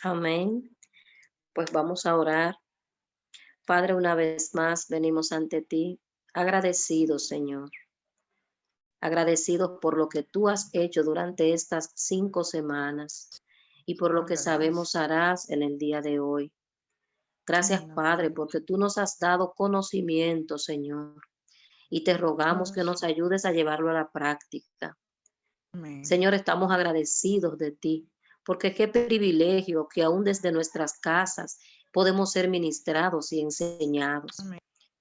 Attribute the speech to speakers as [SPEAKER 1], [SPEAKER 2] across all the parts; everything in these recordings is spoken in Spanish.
[SPEAKER 1] Amén. Pues vamos a orar. Padre, una vez más venimos ante ti, agradecidos, Señor, agradecidos por lo que tú has hecho durante estas 5 semanas y por lo que
[SPEAKER 2] Gracias.
[SPEAKER 1] sabemos harás en el día de hoy.
[SPEAKER 2] En
[SPEAKER 1] Gracias,
[SPEAKER 2] el nombre
[SPEAKER 1] Padre,
[SPEAKER 2] de
[SPEAKER 1] porque tú
[SPEAKER 2] Jesús.
[SPEAKER 1] nos has dado conocimiento, Señor, y te rogamos
[SPEAKER 2] Oh,
[SPEAKER 1] que nos
[SPEAKER 2] sí.
[SPEAKER 1] ayudes a llevarlo a la práctica.
[SPEAKER 2] Amén.
[SPEAKER 1] Señor, estamos agradecidos de ti, porque qué privilegio que aún desde nuestras casas podemos ser ministrados y enseñados.
[SPEAKER 2] Amén.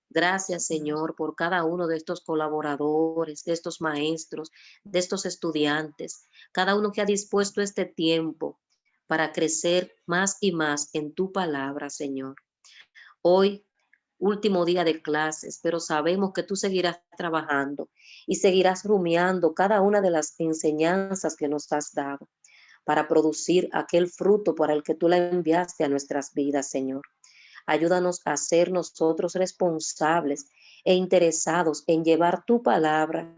[SPEAKER 1] Gracias,
[SPEAKER 2] Amén.
[SPEAKER 1] Señor, por cada uno de estos colaboradores, de estos maestros, de estos estudiantes, cada uno que ha dispuesto este tiempo para crecer más y más en tu palabra, Señor. Hoy, último día de clases, pero sabemos que tú seguirás trabajando y seguirás rumiando cada una de las enseñanzas que nos has dado para producir aquel fruto para el que tú la enviaste a nuestras vidas, Señor. Ayúdanos a ser nosotros responsables e interesados en llevar tu palabra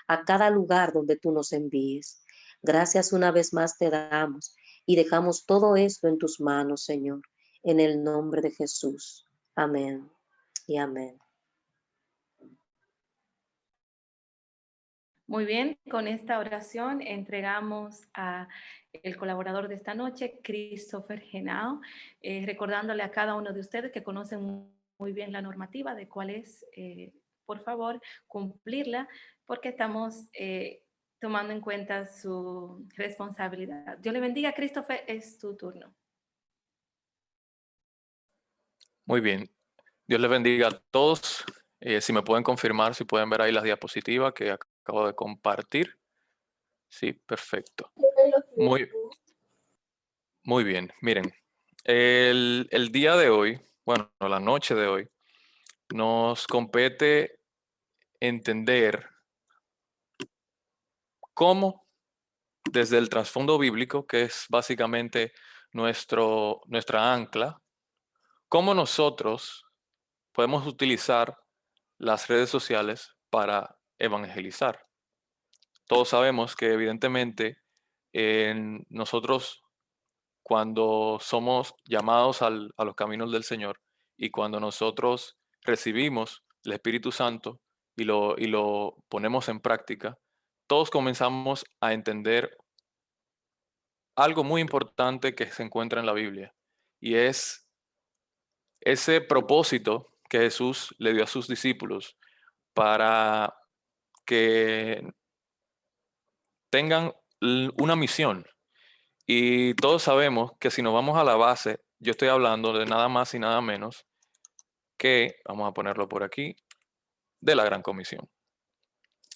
[SPEAKER 1] a cada lugar donde tú nos envíes. Gracias una vez más te damos y dejamos todo esto en tus manos, Señor, en el nombre de Jesús. Amén y amén.
[SPEAKER 3] Muy bien, con esta oración entregamos a el colaborador de esta noche, Christopher Genao, recordándole a cada uno de ustedes que conocen muy bien la normativa de cuál es, por favor, cumplirla, porque estamos tomando en cuenta su responsabilidad. Dios le bendiga, Christopher, es tu turno.
[SPEAKER 2] Muy bien. Dios les bendiga a todos. Si me pueden confirmar, si pueden ver ahí las diapositivas que acabo de compartir. Sí, perfecto. Muy, muy bien. Miren, el día de hoy, bueno, la noche de hoy, nos compete entender cómo, desde el trasfondo bíblico, que es básicamente nuestra ancla, cómo nosotros podemos utilizar las redes sociales para evangelizar. Todos sabemos que evidentemente nosotros cuando somos llamados a los caminos del Señor y cuando nosotros recibimos el Espíritu Santo y lo ponemos en práctica, todos comenzamos a entender algo muy importante que se encuentra en la Biblia y es ese propósito que Jesús le dio a sus discípulos para que tengan una misión. Y todos sabemos que si nos vamos a la base, yo estoy hablando de nada más y nada menos que, vamos a ponerlo por aquí, de la Gran Comisión.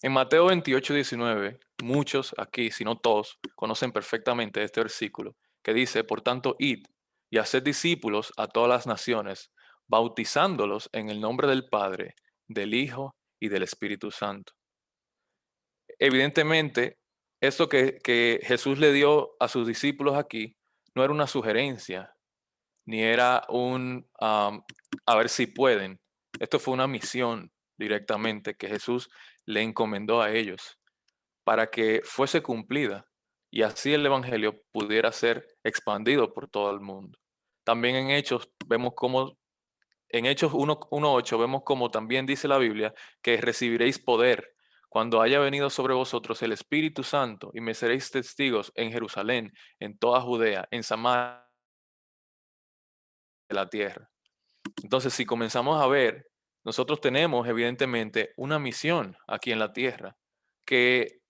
[SPEAKER 2] En Mateo 28:19, muchos aquí, si no todos, conocen perfectamente este versículo que dice, por tanto, id y haced discípulos a todas las naciones, bautizándolos en el nombre del Padre, del Hijo y del Espíritu Santo. Evidentemente, esto que Jesús le dio a sus discípulos aquí no era una sugerencia, ni era a ver si pueden. Esto fue una misión directamente que Jesús le encomendó a ellos para que fuese cumplida y así el Evangelio pudiera ser expandido por todo el mundo. También en Hechos vemos cómo, en Hechos 1:8 vemos como también dice la Biblia que recibiréis poder cuando haya venido sobre vosotros el Espíritu Santo y me seréis testigos en Jerusalén, en toda Judea, en Samaria, de la tierra. Entonces, si comenzamos a ver, nosotros tenemos evidentemente una misión aquí en la tierra que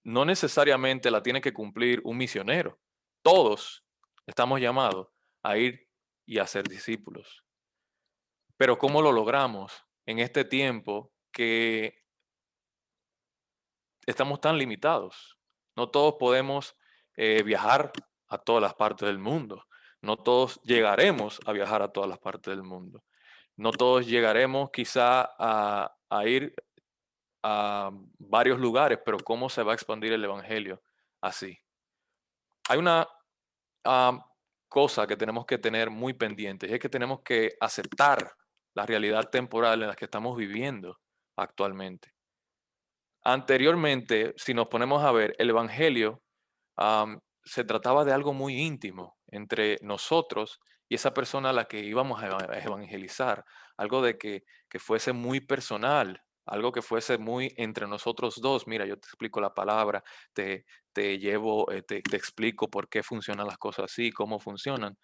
[SPEAKER 2] no necesariamente la tiene que cumplir un misionero. Todos estamos llamados a ir y a ser discípulos. Pero ¿cómo lo logramos en este tiempo que estamos tan limitados? No todos podemos viajar a todas las partes del mundo. No todos llegaremos a viajar a todas las partes del mundo. No todos llegaremos quizá a ir a varios lugares, pero ¿cómo se va a expandir el Evangelio así? Hay una am, cosa que tenemos que tener muy pendiente y es que tenemos que aceptar la realidad temporal en la que estamos viviendo actualmente. Anteriormente, si nos ponemos a ver, el Evangelio se trataba de algo muy íntimo, entre nosotros y esa persona a la que íbamos a evangelizar. Algo de que fuese muy personal, algo que fuese muy entre nosotros dos. Mira, yo te explico la palabra, te llevo, te explico por qué funcionan las cosas así, cómo funcionan.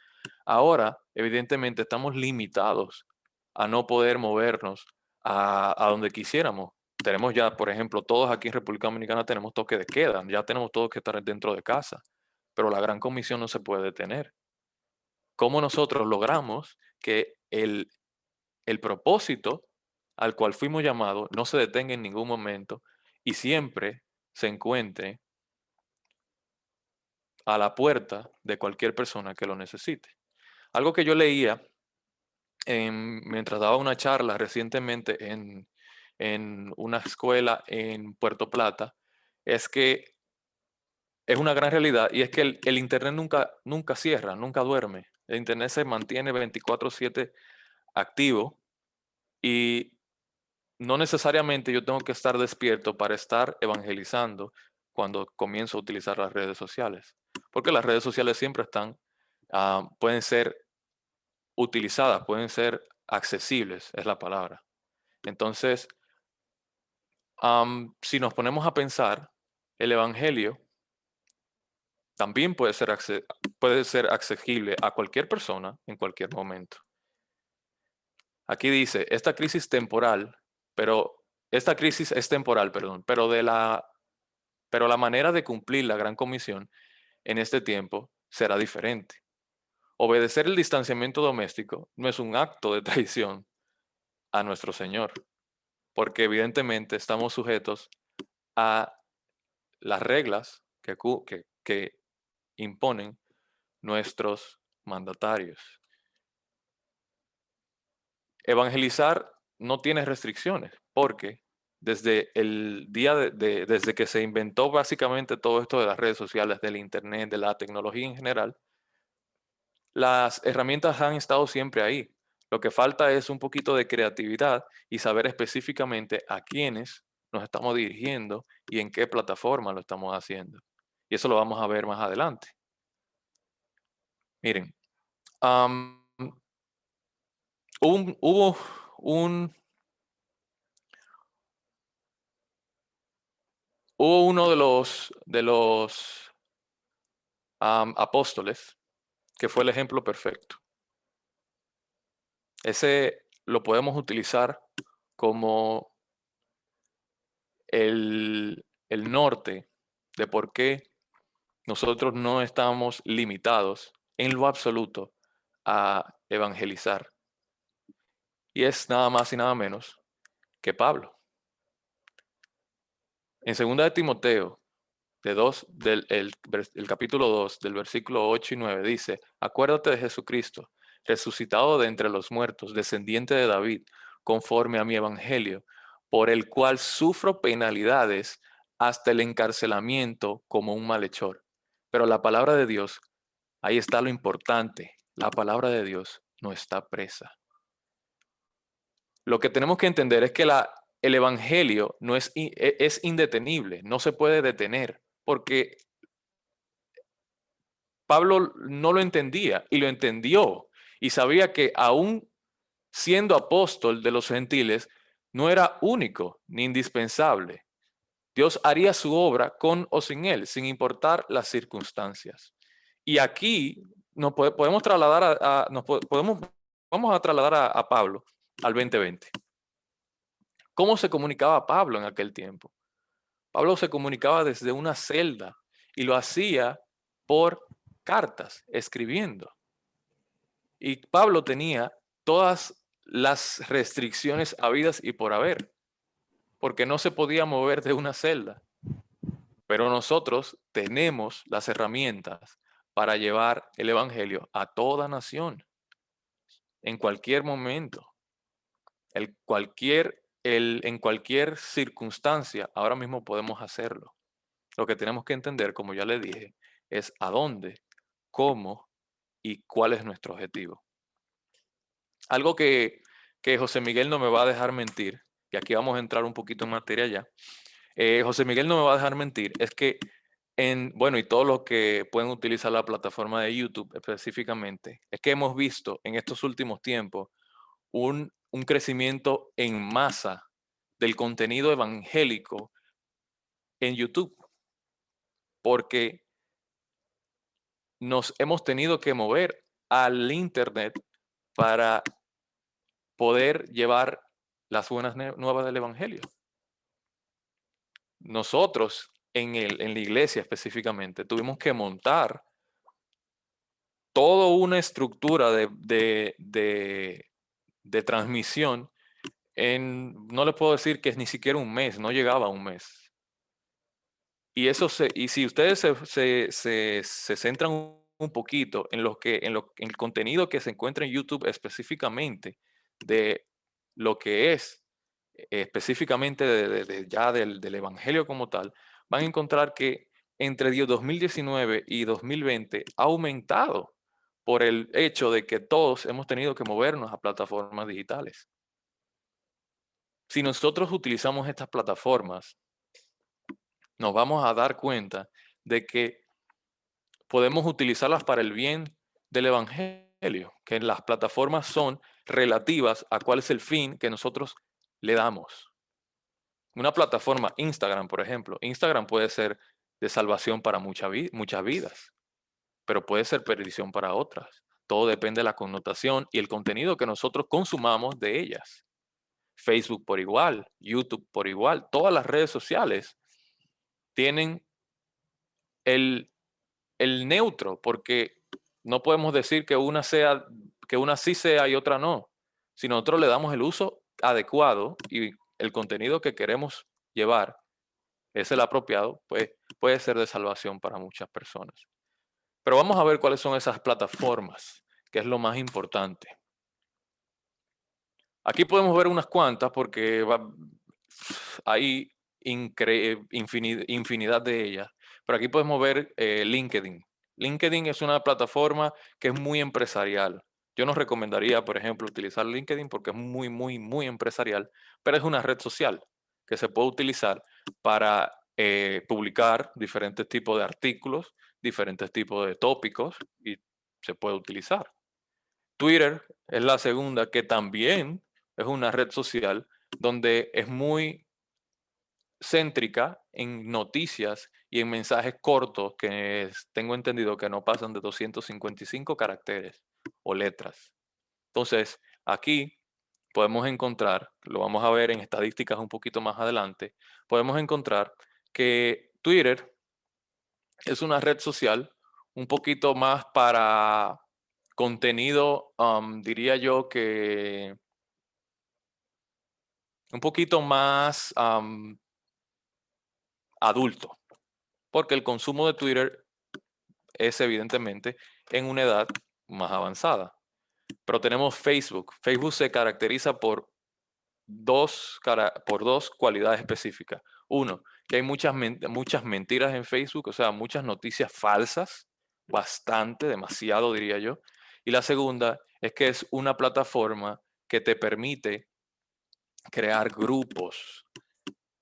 [SPEAKER 2] Ahora, evidentemente, estamos limitados a no poder movernos a donde quisiéramos. Tenemos ya, por ejemplo, todos aquí en República Dominicana tenemos toque de queda, ya tenemos todos que estar dentro de casa, pero la gran comisión no se puede detener. ¿Cómo nosotros logramos que el propósito al cual fuimos llamados no se detenga en ningún momento y siempre se encuentre a la puerta de cualquier persona que lo necesite? Algo que yo leía mientras daba una charla recientemente en una escuela en Puerto Plata, es que es una gran realidad y es que el Internet nunca cierra, nunca duerme. El Internet se mantiene 24/7 activo y no necesariamente yo tengo que estar despierto para estar evangelizando cuando comienzo a utilizar las redes sociales, porque las redes sociales siempre están, pueden ser utilizadas, pueden ser accesibles, es la palabra. Entonces, si nos ponemos a pensar, el Evangelio también puede ser accesible a cualquier persona en cualquier momento. Aquí dice, esta crisis es temporal, perdón, pero la manera de cumplir la gran comisión en este tiempo será diferente. Obedecer el distanciamiento doméstico no es un acto de traición a nuestro Señor, porque evidentemente estamos sujetos a las reglas que imponen nuestros mandatarios. Evangelizar no tiene restricciones, porque desde el día desde que se inventó básicamente todo esto de las redes sociales, del internet, de la tecnología en general, las herramientas han estado siempre ahí. Lo que falta es un poquito de creatividad y saber específicamente a quiénes nos estamos dirigiendo y en qué plataforma lo estamos haciendo. Y eso lo vamos a ver más adelante. Miren, hubo uno de los apóstoles que fue el ejemplo perfecto. Ese lo podemos utilizar como el norte de por qué nosotros no estamos limitados en lo absoluto a evangelizar. Y es nada más y nada menos que Pablo. En 2 de Timoteo, el capítulo 2, del versículo 8 y 9, dice, acuérdate de Jesucristo, resucitado de entre los muertos, descendiente de David, conforme a mi evangelio, por el cual sufro penalidades hasta el encarcelamiento como un malhechor. Pero la palabra de Dios, ahí está lo importante, la palabra de Dios no está presa. Lo que tenemos que entender es que el evangelio no es indetenible, no se puede detener, porque Pablo no lo entendía y lo entendió y sabía que aún siendo apóstol de los gentiles, no era único ni indispensable. Dios haría su obra con o sin él, sin importar las circunstancias. Y aquí podemos trasladar vamos a trasladar a Pablo al 2020. ¿Cómo se comunicaba Pablo en aquel tiempo? Pablo se comunicaba desde una celda y lo hacía por cartas, escribiendo. Y Pablo tenía todas las restricciones habidas y por haber, porque no se podía mover de una celda. Pero nosotros tenemos las herramientas para llevar el evangelio a toda nación, en cualquier momento, en cualquier circunstancia. Ahora mismo podemos hacerlo. Lo que tenemos que entender, como ya le dije, es a dónde, cómo y cuál es nuestro objetivo. Algo que José Miguel no me va a dejar mentir, y aquí vamos a entrar un poquito en materia ya. José Miguel no me va a dejar mentir, es que bueno, y todos los que pueden utilizar la plataforma de YouTube específicamente, es que hemos visto en estos últimos tiempos un crecimiento en masa del contenido evangélico en YouTube, porque nos hemos tenido que mover al Internet para poder llevar las buenas nuevas del Evangelio. Nosotros en la iglesia específicamente tuvimos que montar toda una estructura de transmisión no les puedo decir que es ni siquiera un mes, no llegaba a un mes. Y si ustedes se centran un poquito en en el contenido que se encuentra en YouTube específicamente de lo que es específicamente ya del Evangelio como tal, van a encontrar que entre 2019 y 2020 ha aumentado por el hecho de que todos hemos tenido que movernos a plataformas digitales. Si nosotros utilizamos estas plataformas, nos vamos a dar cuenta de que podemos utilizarlas para el bien del Evangelio, que las plataformas son relativas a cuál es el fin que nosotros le damos. Una plataforma, Instagram, por ejemplo, Instagram puede ser de salvación para muchas vidas, pero puede ser perdición para otras. Todo depende de la connotación y el contenido que nosotros consumamos de ellas. Facebook por igual, YouTube por igual, todas las redes sociales tienen el neutro, porque no podemos decir que una sí sea y otra no. Si nosotros le damos el uso adecuado y el contenido que queremos llevar es el apropiado, pues puede ser de salvación para muchas personas. Pero vamos a ver cuáles son esas plataformas, que es lo más importante. Aquí podemos ver unas cuantas porque hay infinidad de ellas. Pero aquí podemos ver LinkedIn. LinkedIn es una plataforma que es muy empresarial. Yo no recomendaría, por ejemplo, utilizar LinkedIn porque es muy empresarial, pero es una red social que se puede utilizar para publicar diferentes tipos de artículos, diferentes tipos de tópicos y se puede utilizar. Twitter es la segunda, que también es una red social donde es muy céntrica en noticias y en mensajes cortos que tengo entendido que no pasan de 255 caracteres o letras. Entonces, aquí podemos encontrar, lo vamos a ver en estadísticas un poquito más adelante, podemos encontrar que Twitter es una red social un poquito más para contenido, diría yo que un poquito más adulto, porque el consumo de Twitter es evidentemente en una edad más avanzada. Pero tenemos Facebook. Facebook se caracteriza por dos cualidades específicas. Uno, que hay muchas mentiras en Facebook, o sea, muchas noticias falsas, demasiado diría yo. Y la segunda es que es una plataforma que te permite crear grupos.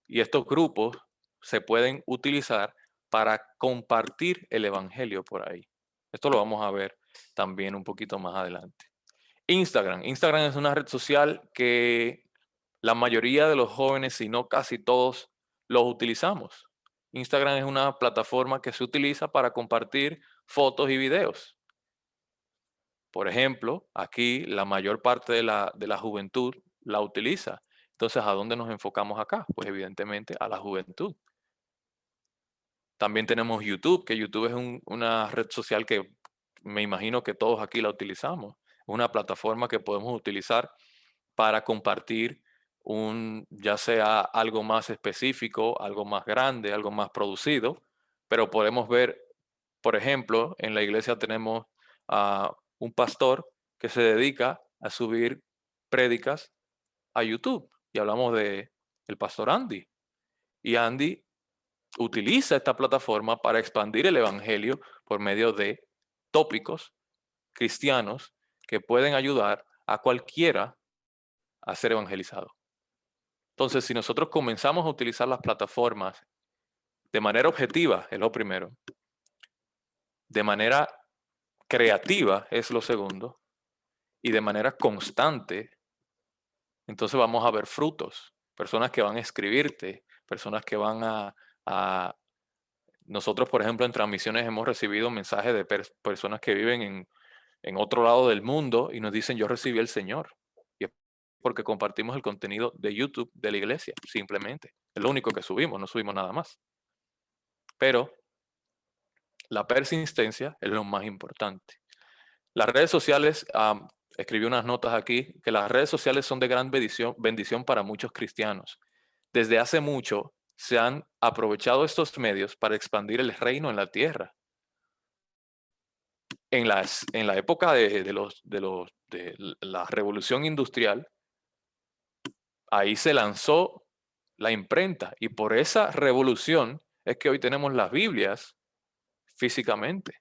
[SPEAKER 2] Y estos grupos se pueden utilizar para compartir el evangelio por ahí. Esto lo vamos a ver también un poquito más adelante. Instagram. Instagram es una red social que la mayoría de los jóvenes, si no casi todos, los utilizamos. Instagram es una plataforma que se utiliza para compartir fotos y videos. Por ejemplo, aquí la mayor parte de la juventud la utiliza. Entonces, ¿a dónde nos enfocamos acá? Pues evidentemente a la juventud. También tenemos YouTube, que YouTube es una red social que me imagino que todos aquí la utilizamos. Una plataforma que podemos utilizar para compartir ya sea algo más específico, algo más grande, algo más producido, pero podemos ver, por ejemplo, en la iglesia tenemos a un pastor que se dedica a subir prédicas a YouTube y hablamos de el pastor Andy. Y Andy utiliza esta plataforma para expandir el evangelio por medio de tópicos cristianos que pueden ayudar a cualquiera a ser evangelizado. Entonces, si nosotros comenzamos a utilizar las plataformas De manera objetiva es lo primero. De manera creativa es lo segundo. Y de manera constante, entonces vamos a ver frutos. Personas que van a escribirte, personas que van a nosotros, por ejemplo, en transmisiones hemos recibido mensajes de personas que viven en otro lado del mundo y nos dicen, yo recibí el Señor. Y es porque compartimos el contenido de YouTube de la iglesia, simplemente. Es lo único que subimos, no subimos nada más. Pero la persistencia es lo más importante. Las redes sociales, escribí unas notas aquí, que las redes sociales son de gran bendición para muchos cristianos. Desde hace mucho se han aprovechado estos medios para expandir el reino en la tierra. En la época de la revolución industrial, ahí se lanzó la imprenta y por esa revolución es que hoy tenemos las Biblias físicamente.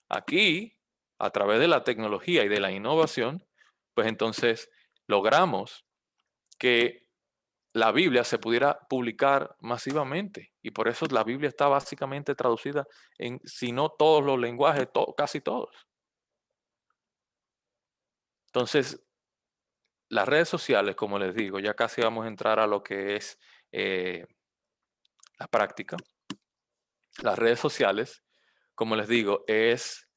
[SPEAKER 2] Aquí, a través de la tecnología y de la innovación, pues entonces logramos que la Biblia se pudiera publicar masivamente. Y por eso la Biblia está básicamente traducida en, si no todos los lenguajes, casi todos. Entonces, las redes sociales, como les digo, ya casi vamos a entrar a lo que es la práctica. Las redes sociales, como les digo, es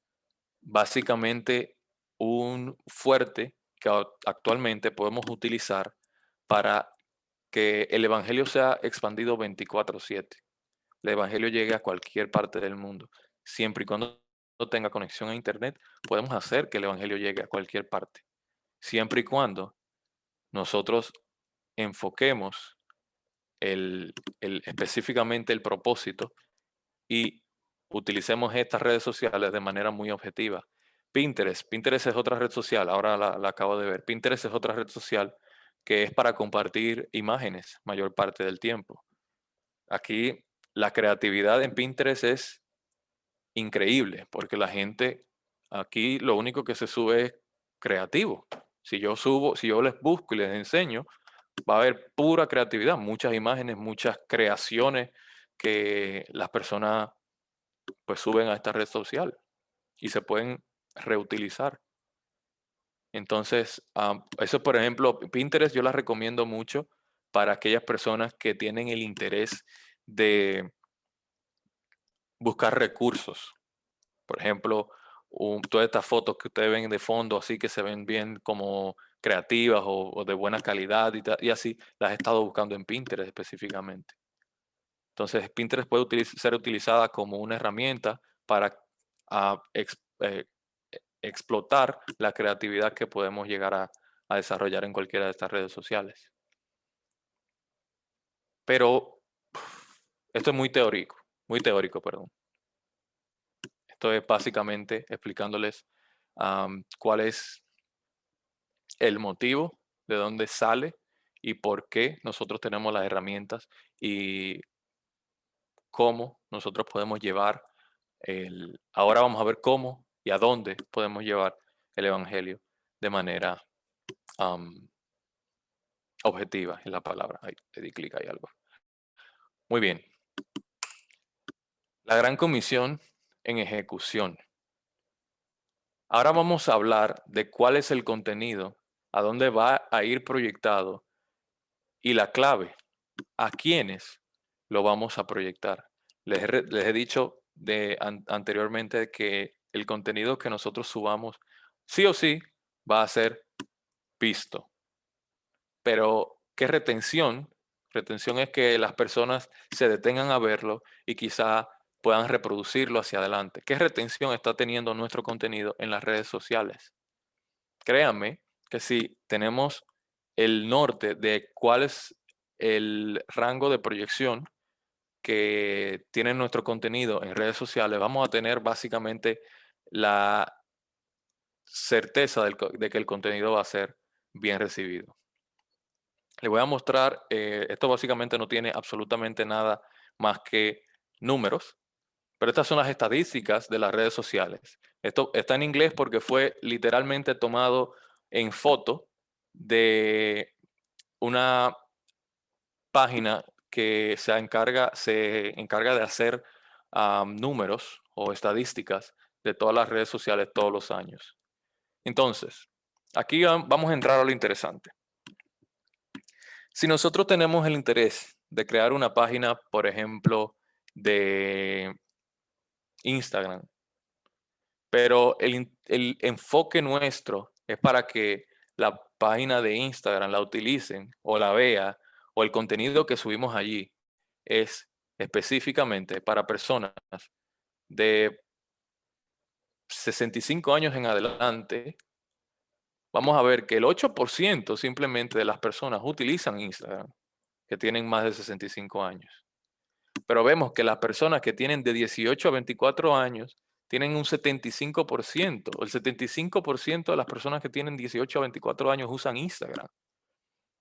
[SPEAKER 2] básicamente un fuerte que actualmente podemos utilizar para que el evangelio sea expandido 24/7. El evangelio llegue a cualquier parte del mundo. Siempre y cuando no tenga conexión a internet, podemos hacer que el evangelio llegue a cualquier parte. Siempre y cuando nosotros enfoquemos específicamente el propósito y utilicemos estas redes sociales de manera muy objetiva. Pinterest es otra red social, ahora la acabo de ver. Pinterest es otra red social que es para compartir imágenes mayor parte del tiempo. Aquí la creatividad en Pinterest es increíble porque la gente aquí lo único que se sube es creativo. Si yo les busco y les enseño, va a haber pura creatividad, muchas imágenes, muchas creaciones que las personas pues suben a esta red social y se pueden reutilizar. Entonces, eso por ejemplo, Pinterest yo la recomiendo mucho para aquellas personas que tienen el interés de buscar recursos. Por ejemplo, todas estas fotos que ustedes ven de fondo, así que se ven bien como creativas o de buena calidad y así, las he estado buscando en Pinterest específicamente. Entonces, Pinterest puede ser utilizada como una herramienta para explotar la creatividad que podemos llegar a desarrollar en cualquiera de estas redes sociales. Pero esto es muy teórico, perdón. Esto es básicamente explicándoles cuál es el motivo, de dónde sale y por qué nosotros tenemos las herramientas y cómo nosotros podemos llevar ahora vamos a ver cómo y a dónde podemos llevar el evangelio de manera objetiva, en la palabra. Ahí le di clic ahí algo. Muy bien. La gran comisión en ejecución. Ahora vamos a hablar de cuál es el contenido, a dónde va a ir proyectado y la clave, a quiénes lo vamos a proyectar. Les he dicho anteriormente que el contenido que nosotros subamos sí o sí va a ser visto. Pero, ¿qué retención? Retención es que las personas se detengan a verlo y quizá puedan reproducirlo hacia adelante. ¿Qué retención está teniendo nuestro contenido en las redes sociales? Créanme que si tenemos el norte de cuál es el rango de proyección que tiene nuestro contenido en redes sociales, vamos a tener básicamente la certeza de que el contenido va a ser bien recibido. Les voy a mostrar, esto básicamente no tiene absolutamente nada más que números, pero estas son las estadísticas de las redes sociales. Esto está en inglés porque fue literalmente tomado en foto de una página que se encarga de hacer números o estadísticas de todas las redes sociales todos los años. Entonces, aquí vamos a entrar a lo interesante. Si nosotros tenemos el interés de crear una página, por ejemplo, de Instagram, pero el enfoque nuestro es para que la página de Instagram la utilicen o la vea, o el contenido que subimos allí es específicamente para personas de 65 años en adelante. Vamos a ver que el 8% simplemente de las personas utilizan Instagram, que tienen más de 65 años. Pero vemos que las personas que tienen de 18 a 24 años tienen un 75%. El 75% de las personas que tienen 18 a 24 años usan Instagram.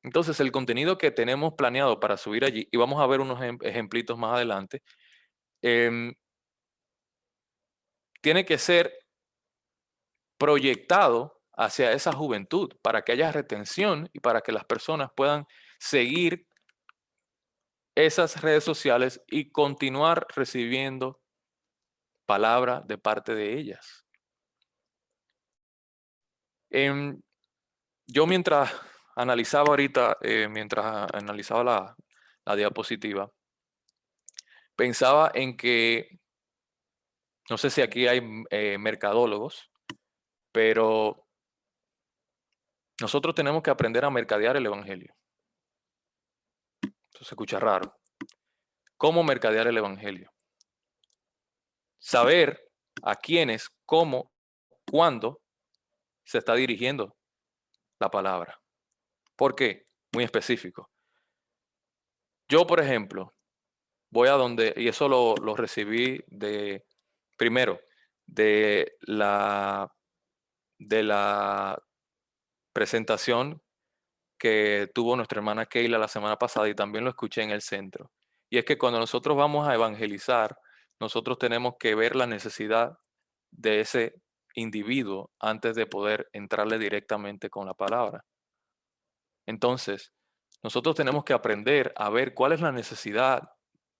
[SPEAKER 2] Entonces, el contenido que tenemos planeado para subir allí, y vamos a ver unos ejemplitos más adelante, tiene que ser proyectado hacia esa juventud para que haya retención y para que las personas puedan seguir esas redes sociales y continuar recibiendo palabra de parte de ellas. Yo mientras analizaba ahorita, mientras analizaba la diapositiva, pensaba en que, no sé si aquí hay mercadólogos, pero nosotros tenemos que aprender a mercadear el evangelio. Eso se escucha raro. ¿Cómo mercadear el evangelio? Saber a quiénes, cómo, cuándo se está dirigiendo la palabra. ¿Por qué? Muy específico. Yo, por ejemplo, voy a donde, y eso lo recibí primero, de la presentación que tuvo nuestra hermana Keila la semana pasada, y también lo escuché en el centro. Y es que cuando nosotros vamos a evangelizar, nosotros tenemos que ver la necesidad de ese individuo antes de poder entrarle directamente con la palabra. Entonces, nosotros tenemos que aprender a ver cuál es la necesidad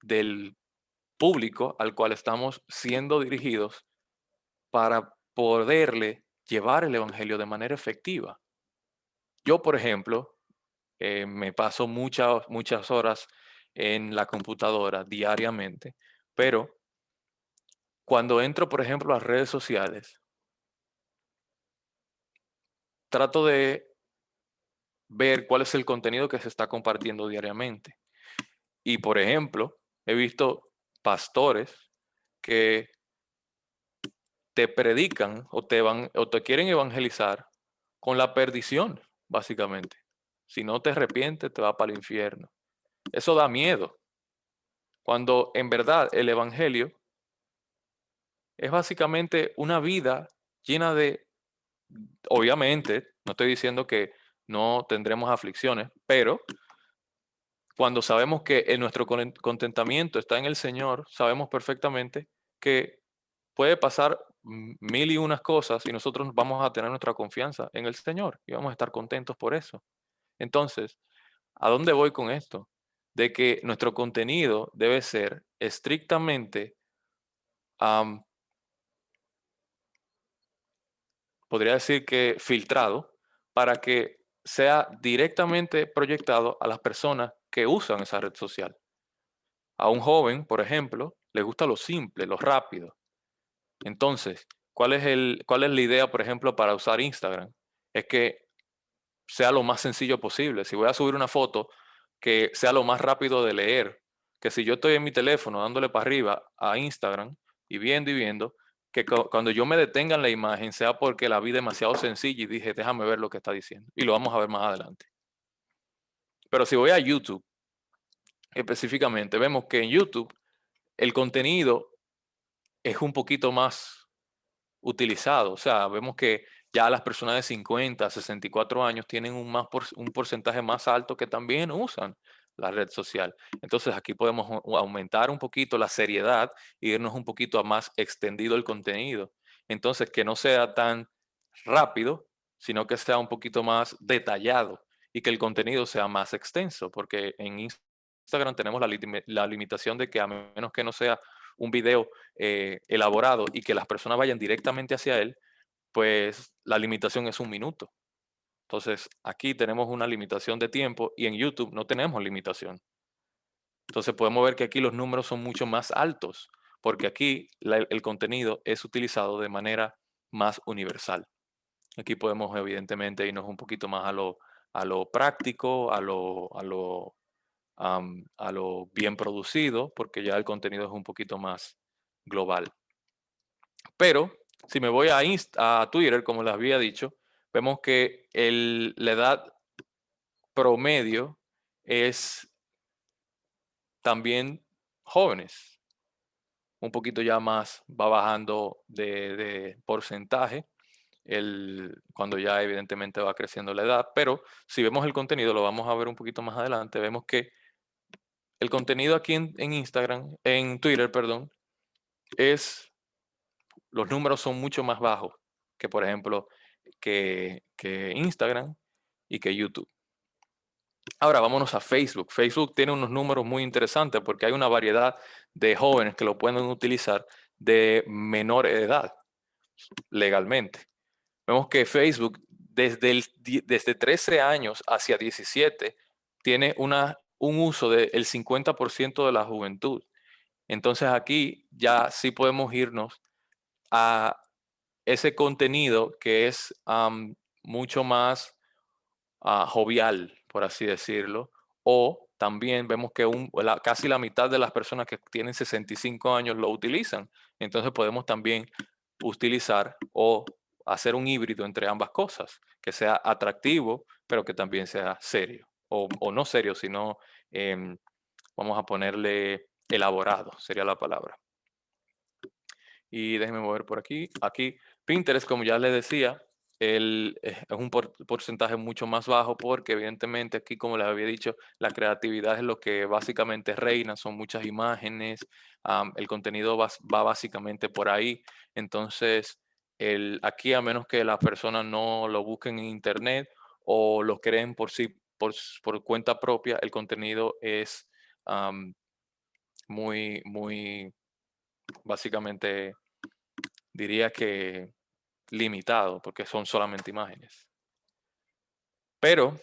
[SPEAKER 2] del público al cual estamos siendo dirigidos para poderle llevar el evangelio de manera efectiva. Yo, por ejemplo, me paso muchas horas en la computadora diariamente, pero cuando entro, por ejemplo, a las redes sociales, trato de ver cuál es el contenido que se está compartiendo diariamente. Y, por ejemplo, he visto pastores que te predican o te quieren evangelizar con la perdición, básicamente. Si no te arrepientes, te va para el infierno. Eso da miedo. Cuando en verdad el evangelio es básicamente una vida llena de, obviamente, no estoy diciendo que no tendremos aflicciones, pero cuando sabemos que nuestro contentamiento está en el Señor, sabemos perfectamente que puede pasar mil y unas cosas y nosotros vamos a tener nuestra confianza en el Señor y vamos a estar contentos por eso. Entonces, ¿a dónde voy con esto? De que nuestro contenido debe ser estrictamente, podría decir que filtrado, para que sea directamente proyectado a las personas que usan esa red social. A un joven, por ejemplo, le gusta lo simple, lo rápido. Entonces, ¿cuál es la idea, por ejemplo, para usar Instagram? Es que sea lo más sencillo posible. Si voy a subir una foto, que sea lo más rápido de leer. Que si yo estoy en mi teléfono dándole para arriba a Instagram y viendo, que cuando yo me detenga en la imagen sea porque la vi demasiado sencilla y dije, déjame ver lo que está diciendo. Y lo vamos a ver más adelante. Pero si voy a YouTube, específicamente, vemos que en YouTube el contenido es un poquito más utilizado. O sea, vemos que ya las personas de 50, 64 años tienen un porcentaje más alto que también usan la red social. Entonces aquí podemos aumentar un poquito la seriedad y irnos un poquito a más extendido el contenido. Entonces que no sea tan rápido, sino que sea un poquito más detallado y que el contenido sea más extenso, porque en Instagram tenemos la limitación de que a menos que no sea un video elaborado y que las personas vayan directamente hacia él, pues la limitación es 1 minuto. Entonces, aquí tenemos una limitación de tiempo y en YouTube no tenemos limitación. Entonces, podemos ver que aquí los números son mucho más altos, porque aquí el contenido es utilizado de manera más universal. Aquí podemos evidentemente irnos un poquito más a lo práctico, a lo bien producido, porque ya el contenido es un poquito más global. Pero si me voy a Twitter, como les había dicho, vemos que la edad promedio es también jóvenes. Un poquito ya más va bajando de porcentaje cuando ya evidentemente va creciendo la edad. Pero si vemos el contenido, lo vamos a ver un poquito más adelante, vemos que el contenido aquí en Instagram, en Twitter, perdón, los números son mucho más bajos que, por ejemplo, que Instagram y que YouTube. Ahora vámonos a Facebook. Facebook tiene unos números muy interesantes porque hay una variedad de jóvenes que lo pueden utilizar de menor edad legalmente. Vemos que Facebook desde 13 años hacia 17 tiene un uso del 50% de la juventud. Entonces aquí ya sí podemos irnos a ese contenido que es mucho más jovial, por así decirlo, o también vemos que casi la mitad de las personas que tienen 65 años lo utilizan. Entonces podemos también utilizar o hacer un híbrido entre ambas cosas, que sea atractivo, pero que también sea serio, o no serio, sino, vamos a ponerle elaborado, sería la palabra. Y déjenme mover por aquí. Aquí, Pinterest, como ya les decía, es un porcentaje mucho más bajo porque evidentemente aquí, como les había dicho, la creatividad es lo que básicamente reina, son muchas imágenes, el contenido va básicamente por ahí. Entonces, aquí a menos que las personas no lo busquen en internet o lo creen por sí, por cuenta propia, el contenido es muy, básicamente, diría que limitado, porque son solamente imágenes. Pero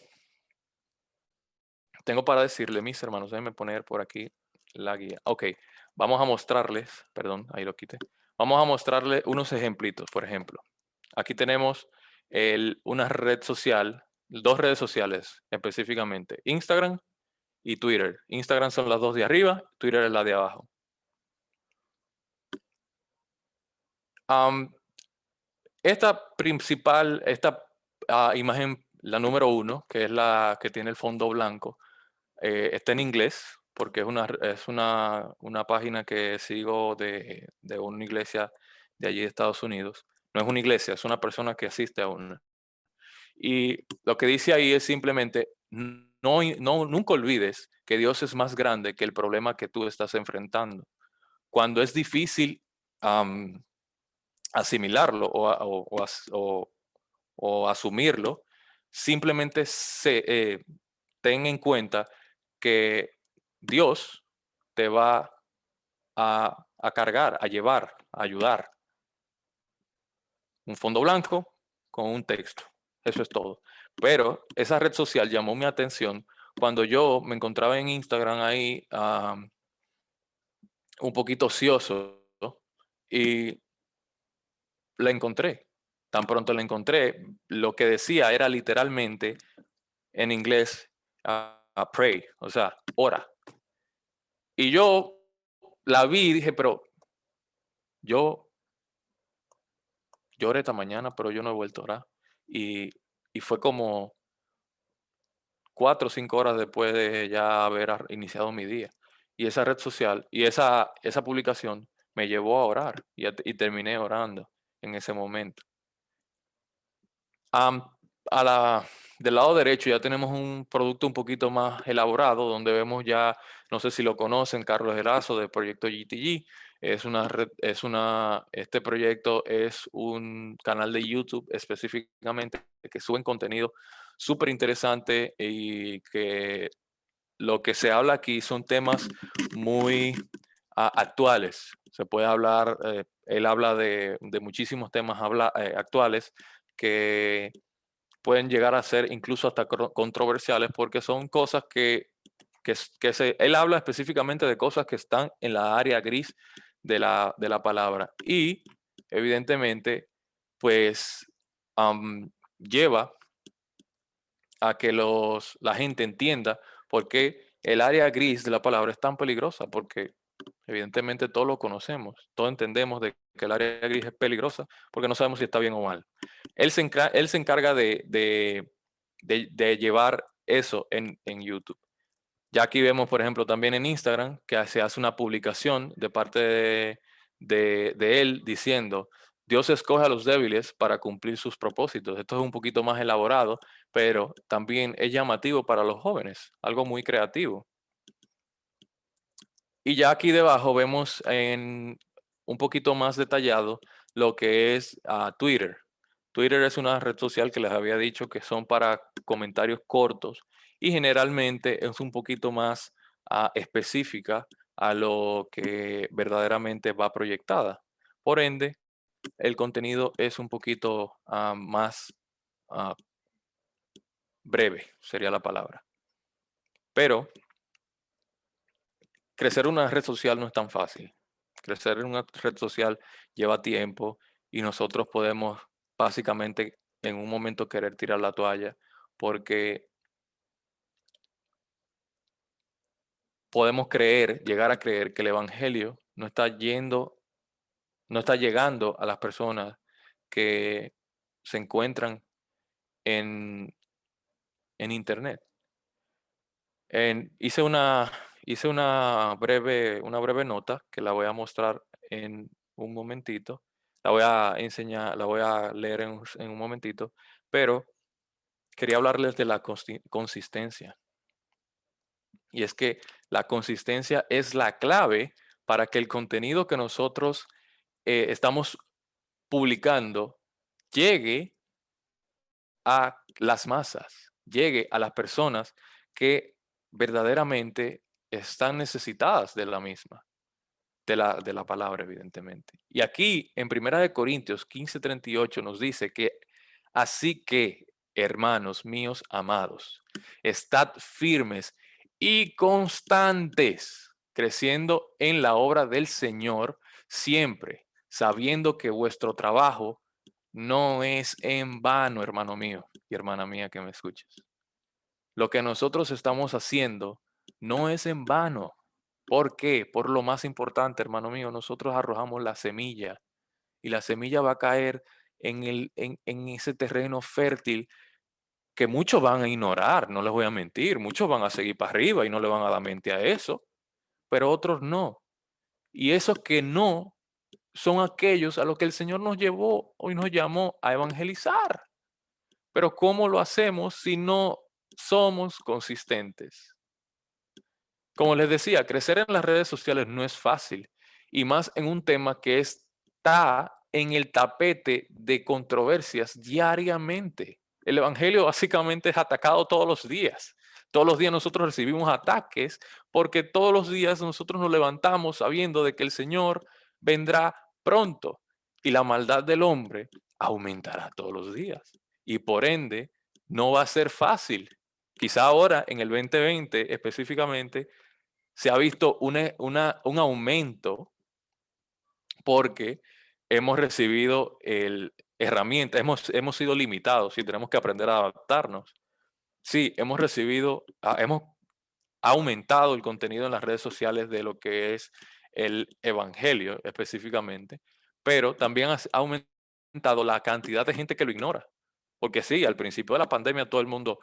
[SPEAKER 2] tengo para decirle, mis hermanos, déjenme poner por aquí la guía. Ok, vamos a mostrarles, perdón, ahí lo quité. Vamos a mostrarles unos ejemplitos, por ejemplo. Aquí tenemos una red social, 2 redes sociales específicamente, Instagram y Twitter. Instagram son las 2 de arriba, Twitter es la de abajo. Esta imagen, la número 1, que es la que tiene el fondo blanco, está en inglés porque es una página que sigo de una iglesia de allí de Estados Unidos. No es una iglesia, es una persona que asiste a una. Y lo que dice ahí es simplemente, nunca olvides que Dios es más grande que el problema que tú estás enfrentando. Cuando es difícil asimilarlo o asumirlo, simplemente ten en cuenta que Dios te va a cargar, a llevar, a ayudar. Un fondo blanco con un texto. Eso es todo. Pero esa red social llamó mi atención cuando yo me encontraba en Instagram ahí un poquito ocioso, ¿no? Y la encontré. Tan pronto la encontré, lo que decía era literalmente en inglés pray, o sea, ora. Y yo la vi y dije, pero yo oré esta mañana, pero yo no he vuelto a orar. Y fue como 4 o 5 horas después de ya haber iniciado mi día. Y esa red social y esa publicación me llevó a orar y terminé orando en ese momento. Am, del lado derecho ya tenemos un producto un poquito más elaborado, donde vemos ya, no sé si lo conocen, Carlos Erazo de Proyecto GTG. Este proyecto es un canal de YouTube específicamente que suben contenido súper interesante y que lo que se habla aquí son temas muy actuales. Se puede hablar, él habla de muchísimos temas actuales que pueden llegar a ser incluso hasta controversiales porque son cosas él habla específicamente de cosas que están en la área gris de la palabra y evidentemente pues lleva a que la gente entienda por qué el área gris de la palabra es tan peligrosa, porque evidentemente todos lo conocemos, todos entendemos de que el área gris es peligrosa porque no sabemos si está bien o mal. Él se encarga de llevar eso en YouTube. Ya aquí vemos, por ejemplo, también en Instagram que se hace una publicación de parte de él diciendo, Dios escoge a los débiles para cumplir sus propósitos. Esto es un poquito más elaborado, pero también es llamativo para los jóvenes, algo muy creativo. Y ya aquí debajo vemos en un poquito más detallado lo que es Twitter. Twitter es una red social que les había dicho que son para comentarios cortos y generalmente es un poquito más específica a lo que verdaderamente va proyectada. Por ende, el contenido es un poquito más breve, sería la palabra. Pero crecer una red social no es tan fácil. Crecer en una red social lleva tiempo y nosotros podemos básicamente en un momento querer tirar la toalla porque podemos llegar a creer que el evangelio no está llegando a las personas que se encuentran en internet. Hice una breve nota que la voy a mostrar en un momentito. La voy a enseñar, la voy a leer en un momentito, pero quería hablarles de la consistencia. Y es que la consistencia es la clave para que el contenido que nosotros estamos publicando llegue a las masas, llegue a las personas que verdaderamente están necesitadas de la misma, de la palabra, evidentemente. Y aquí en 1 Corintios 15:38 nos dice que así que, hermanos míos amados, estad firmes y constantes, creciendo en la obra del Señor, siempre sabiendo que vuestro trabajo no es en vano, hermano mío y hermana mía que me escuches. Lo que nosotros estamos haciendo no es en vano. ¿Por qué? Por lo más importante, hermano mío, nosotros arrojamos la semilla y la semilla va a caer en ese terreno fértil que muchos van a ignorar, no les voy a mentir, muchos van a seguir para arriba y no le van a dar mente a eso, pero otros no. Y esos que no son aquellos a los que el Señor nos llevó y nos llamó a evangelizar. Pero ¿cómo lo hacemos si no somos consistentes? Como les decía, crecer en las redes sociales no es fácil y más en un tema que está en el tapete de controversias diariamente. El evangelio básicamente es atacado todos los días. Todos los días nosotros recibimos ataques porque todos los días nosotros nos levantamos sabiendo de que el Señor vendrá pronto y la maldad del hombre aumentará todos los días. Y por ende, no va a ser fácil. Quizá ahora, en el 2020 específicamente, se ha visto un aumento porque hemos recibido herramientas, hemos sido limitados y tenemos que aprender a adaptarnos. Sí, hemos aumentado el contenido en las redes sociales de lo que es el evangelio específicamente, pero también ha aumentado la cantidad de gente que lo ignora. Porque sí, al principio de la pandemia todo el mundo,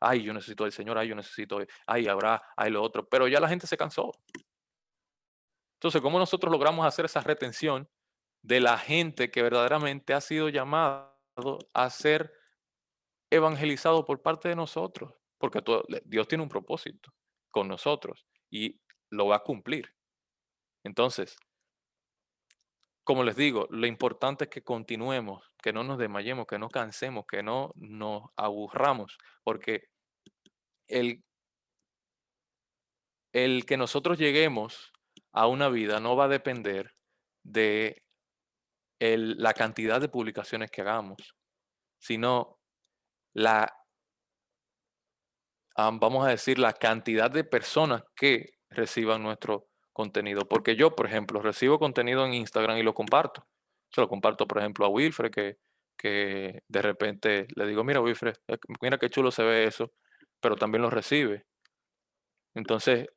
[SPEAKER 2] ay, yo necesito del Señor, ay, yo necesito, ay, habrá, ay, lo otro, pero ya la gente se cansó. Entonces, ¿cómo nosotros logramos hacer esa retención de la gente que verdaderamente ha sido llamado a ser evangelizado por parte de nosotros? Porque Dios tiene un propósito con nosotros y lo va a cumplir. Entonces, como les digo, lo importante es que continuemos, que no nos desmayemos, que no cansemos, que no nos aburramos, porque el el que nosotros lleguemos a una vida no va a depender de la cantidad de publicaciones que hagamos, sino vamos a decir, la cantidad de personas que reciban nuestro contenido. Porque yo, por ejemplo, recibo contenido en Instagram y lo comparto. Se lo comparto, por ejemplo, a Wilfred, que de repente le digo, mira, Wilfred, mira qué chulo se ve eso, pero también lo recibe. Entonces,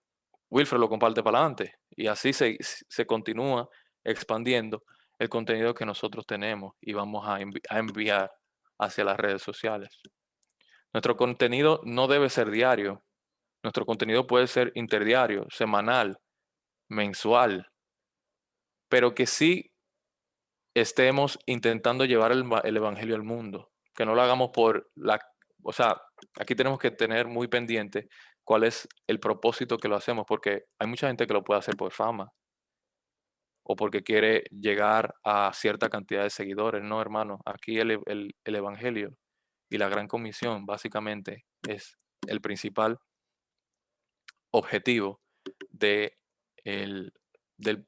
[SPEAKER 2] Wilfred lo comparte para adelante y así se continúa expandiendo el contenido que nosotros tenemos y vamos a enviar hacia las redes sociales. Nuestro contenido no debe ser diario. Nuestro contenido puede ser interdiario, semanal, mensual, pero que sí estemos intentando llevar el evangelio al mundo. Que no lo hagamos o sea, aquí tenemos que tener muy pendiente cuál es el propósito que lo hacemos, porque hay mucha gente que lo puede hacer por fama o porque quiere llegar a cierta cantidad de seguidores. No, hermano, aquí el evangelio y la gran comisión básicamente es el principal objetivo de del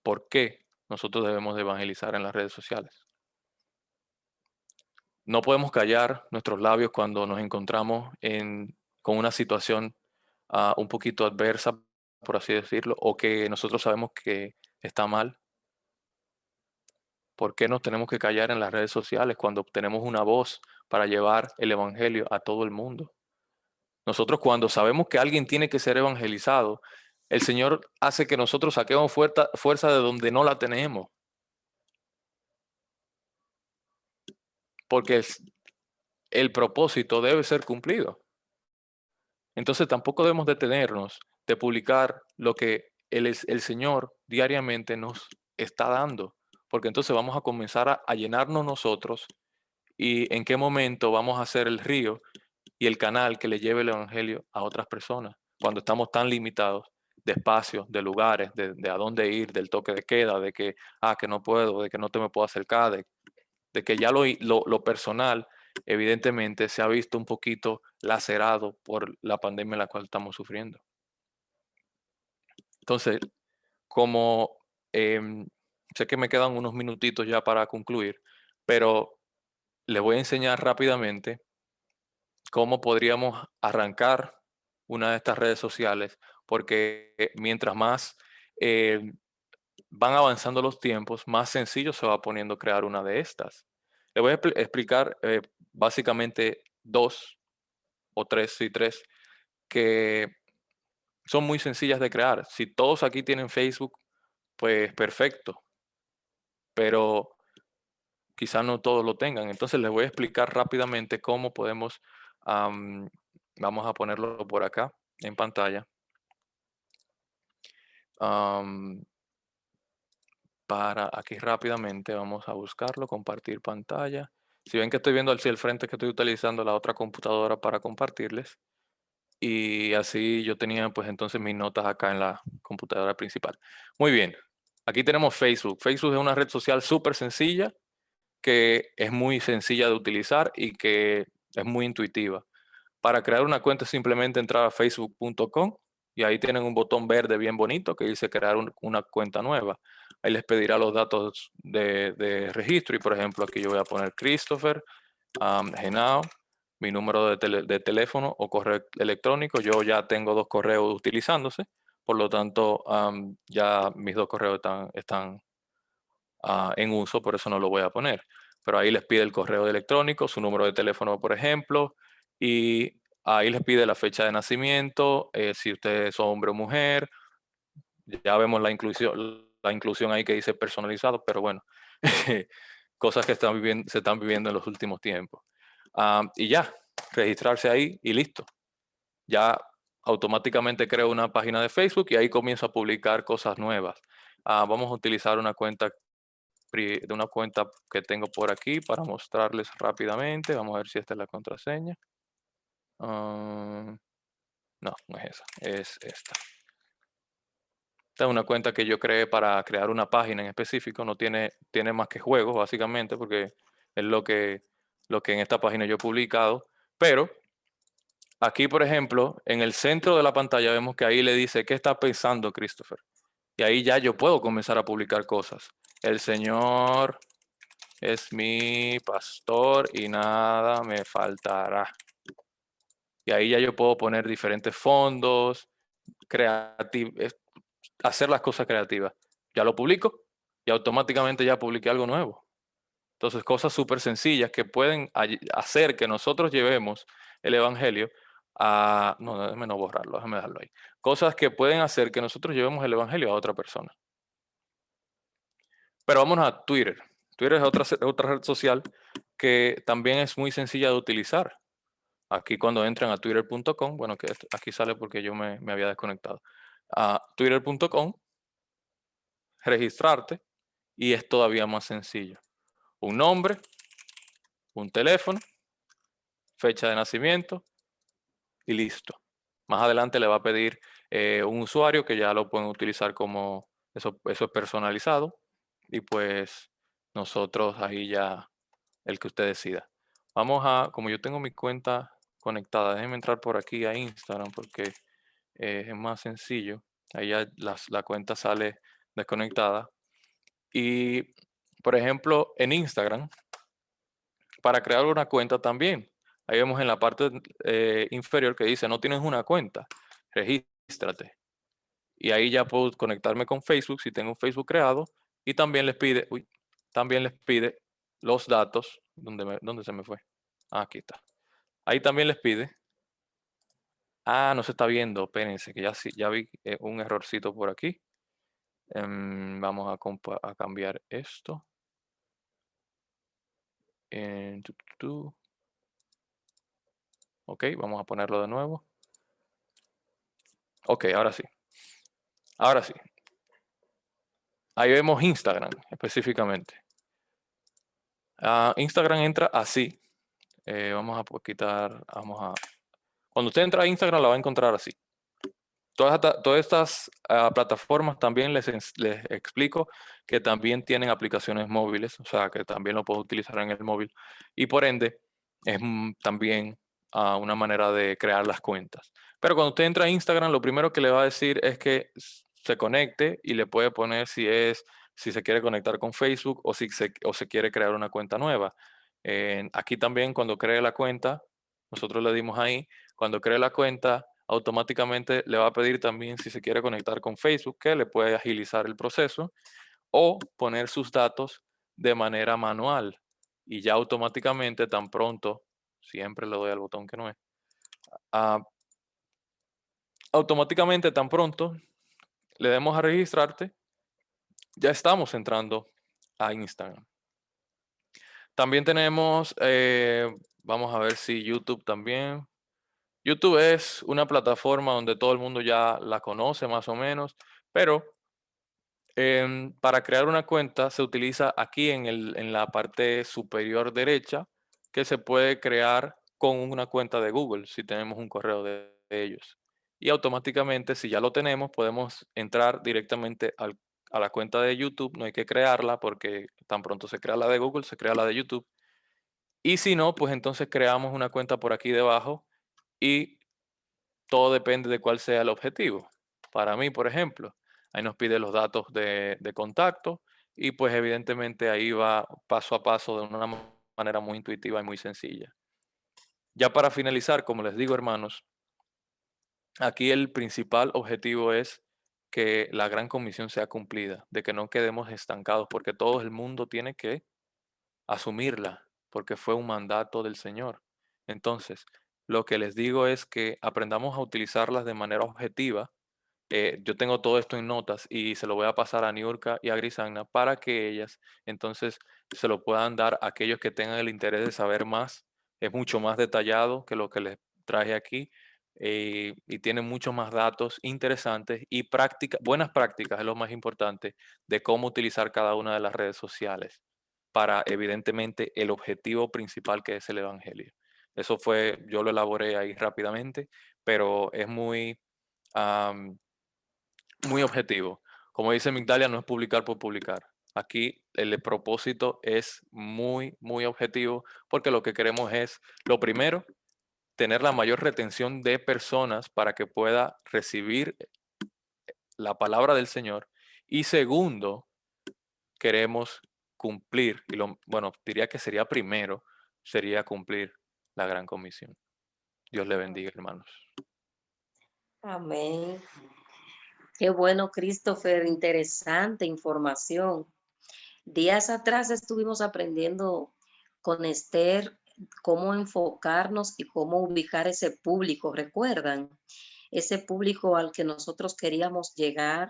[SPEAKER 2] por qué nosotros debemos de evangelizar en las redes sociales. No podemos callar nuestros labios cuando nos encontramos con una situación un poquito adversa, por así decirlo, o que nosotros sabemos que está mal. ¿Por qué nos tenemos que callar en las redes sociales cuando tenemos una voz para llevar el evangelio a todo el mundo? Nosotros cuando sabemos que alguien tiene que ser evangelizado, el Señor hace que nosotros saquemos fuerza de donde no la tenemos. Porque el propósito debe ser cumplido. Entonces tampoco debemos detenernos de publicar lo que el Señor diariamente nos está dando. Porque entonces vamos a comenzar a llenarnos nosotros y en qué momento vamos a ser el río y el canal que le lleve el evangelio a otras personas cuando estamos tan limitados de espacios, de lugares, de a dónde ir, del toque de queda, de que no puedo, de que no te me puedo acercar, de que ya lo personal evidentemente se ha visto un poquito lacerado por la pandemia en la cual estamos sufriendo. Entonces, como sé que me quedan unos minutitos ya para concluir, pero les voy a enseñar rápidamente cómo podríamos arrancar una de estas redes sociales, porque mientras más van avanzando los tiempos, más sencillo se va poniendo crear una de estas. Le voy a explicar básicamente 2 o 3, sí, 3, que son muy sencillas de crear. Si todos aquí tienen Facebook, pues perfecto, pero quizás no todos lo tengan. Entonces les voy a explicar rápidamente cómo podemos, vamos a ponerlo por acá en pantalla. Para aquí rápidamente vamos a buscarlo, compartir pantalla. Si ven que estoy viendo hacia el frente, que estoy utilizando la otra computadora para compartirles. Y así yo tenía pues entonces mis notas acá en la computadora principal. Muy bien, aquí tenemos Facebook. Facebook es una red social súper sencilla, que es muy sencilla de utilizar y que es muy intuitiva. Para crear una cuenta simplemente entrar a facebook.com y ahí tienen un botón verde bien bonito que dice crear una cuenta nueva. Ahí les pedirá los datos de registro y por ejemplo aquí yo voy a poner Christopher Henao, mi número de teléfono o correo electrónico. Yo ya tengo 2 correos utilizándose, por lo tanto ya mis 2 correos están en uso, por eso no lo voy a poner. Pero ahí les pide el correo electrónico, su número de teléfono, por ejemplo, y ahí les pide la fecha de nacimiento, si ustedes son hombre o mujer. Ya vemos la inclusión ahí que dice personalizado, pero bueno, cosas que se están viviendo en los últimos tiempos. Y ya, registrarse ahí y listo. Ya automáticamente creo una página de Facebook y ahí comienzo a publicar cosas nuevas. Vamos a utilizar una cuenta que tengo por aquí para mostrarles rápidamente. Vamos a ver si esta es la contraseña. No, no es esa, es esta. Esta es una cuenta que yo creé para crear una página en específico. No tiene más que juegos, básicamente, porque es lo que en esta página yo he publicado. Pero Aquí, por ejemplo, en el centro de la pantalla vemos que ahí le dice, ¿qué está pensando Christopher? Y ahí ya yo puedo comenzar a publicar cosas. El Señor es mi pastor y nada me faltará. Y ahí ya yo puedo poner diferentes fondos, hacer las cosas creativas. Ya lo publico y automáticamente ya publiqué algo nuevo. Entonces, cosas súper sencillas que pueden hacer que nosotros llevemos el Evangelio a... No, déjame no borrarlo, déjame dejarlo ahí. Cosas que pueden hacer que nosotros llevemos el Evangelio a otra persona. Pero vámonos a Twitter. Twitter es otra red social que también es muy sencilla de utilizar. Aquí cuando entran a twitter.com, bueno, que aquí sale porque yo me había desconectado. A twitter.com, registrarte y es todavía más sencillo. Un nombre, un teléfono, fecha de nacimiento y listo. Más adelante le va a pedir un usuario que ya lo pueden utilizar como eso es personalizado y pues nosotros ahí ya el que usted decida. Vamos a, como yo tengo mi cuenta conectada, déjenme entrar por aquí a Instagram porque es más sencillo. Ahí ya la cuenta sale desconectada. Y, por ejemplo, en Instagram, para crear una cuenta también, ahí vemos en la parte inferior que dice, no tienes una cuenta, regístrate. Y ahí ya puedo conectarme con Facebook si tengo un Facebook creado y también también les pide los datos. ¿Dónde se me fue? Ah, aquí está. Ahí también les pide. Ah, no se está viendo, espérense, que ya vi un errorcito por aquí. Vamos a cambiar esto. Ok, vamos a ponerlo de nuevo. Ok, ahora sí. Ahora sí. Ahí vemos Instagram específicamente. Instagram entra así. Vamos a quitar, Cuando usted entra a Instagram la va a encontrar así. Todas estas plataformas también les explico que también tienen aplicaciones móviles, o sea que también lo puedo utilizar en el móvil y por ende es también una manera de crear las cuentas. Pero cuando usted entra a Instagram, lo primero que le va a decir es que se conecte y le puede poner si se quiere conectar con Facebook o si se quiere crear una cuenta nueva. Aquí también cuando cree la cuenta, nosotros le dimos ahí, cuando cree la cuenta, automáticamente le va a pedir también si se quiere conectar con Facebook, que le puede agilizar el proceso, o poner sus datos de manera manual. Y ya automáticamente, tan pronto, siempre le doy al botón que no es, automáticamente, tan pronto, le demos a registrarte, ya estamos entrando a Instagram. También tenemos, vamos a ver si YouTube también. YouTube es una plataforma donde todo el mundo ya la conoce más o menos, pero para crear una cuenta se utiliza aquí en la parte superior derecha, que se puede crear con una cuenta de Google si tenemos un correo de ellos. Y automáticamente, si ya lo tenemos, podemos entrar directamente a la cuenta de YouTube. No hay que crearla porque tan pronto se crea la de Google, se crea la de YouTube. Y si no, pues entonces creamos una cuenta por aquí debajo y todo depende de cuál sea el objetivo. Para mí, por ejemplo, ahí nos pide los datos de contacto y pues evidentemente ahí va paso a paso de una manera muy intuitiva y muy sencilla. Ya para finalizar, como les digo, hermanos, aquí el principal objetivo es que la gran comisión sea cumplida, de que no quedemos estancados, porque todo el mundo tiene que asumirla, porque fue un mandato del Señor. Entonces, lo que les digo es que aprendamos a utilizarlas de manera objetiva. Yo tengo todo esto en notas y se lo voy a pasar a Niurka y a Grisagna para que ellas entonces se lo puedan dar a aquellos que tengan el interés de saber más. Es mucho más detallado que lo que les traje aquí y tiene muchos más datos interesantes y buenas prácticas es lo más importante de cómo utilizar cada una de las redes sociales para evidentemente el objetivo principal que es el Evangelio. Eso yo lo elaboré ahí rápidamente, pero es muy objetivo. Como dice Migdalia, no es publicar por publicar. Aquí el propósito es muy objetivo porque lo que queremos es, lo primero, tener la mayor retención de personas para que pueda recibir la palabra del Señor. Y segundo, queremos cumplir, y bueno, diría que sería primero, sería cumplir la gran comisión. Dios le bendiga, hermanos.
[SPEAKER 1] Amén. Qué bueno, Christopher, interesante información. Días atrás estuvimos aprendiendo con Esther cómo enfocarnos y cómo ubicar ese público, ¿recuerdan? Ese público al que nosotros queríamos llegar,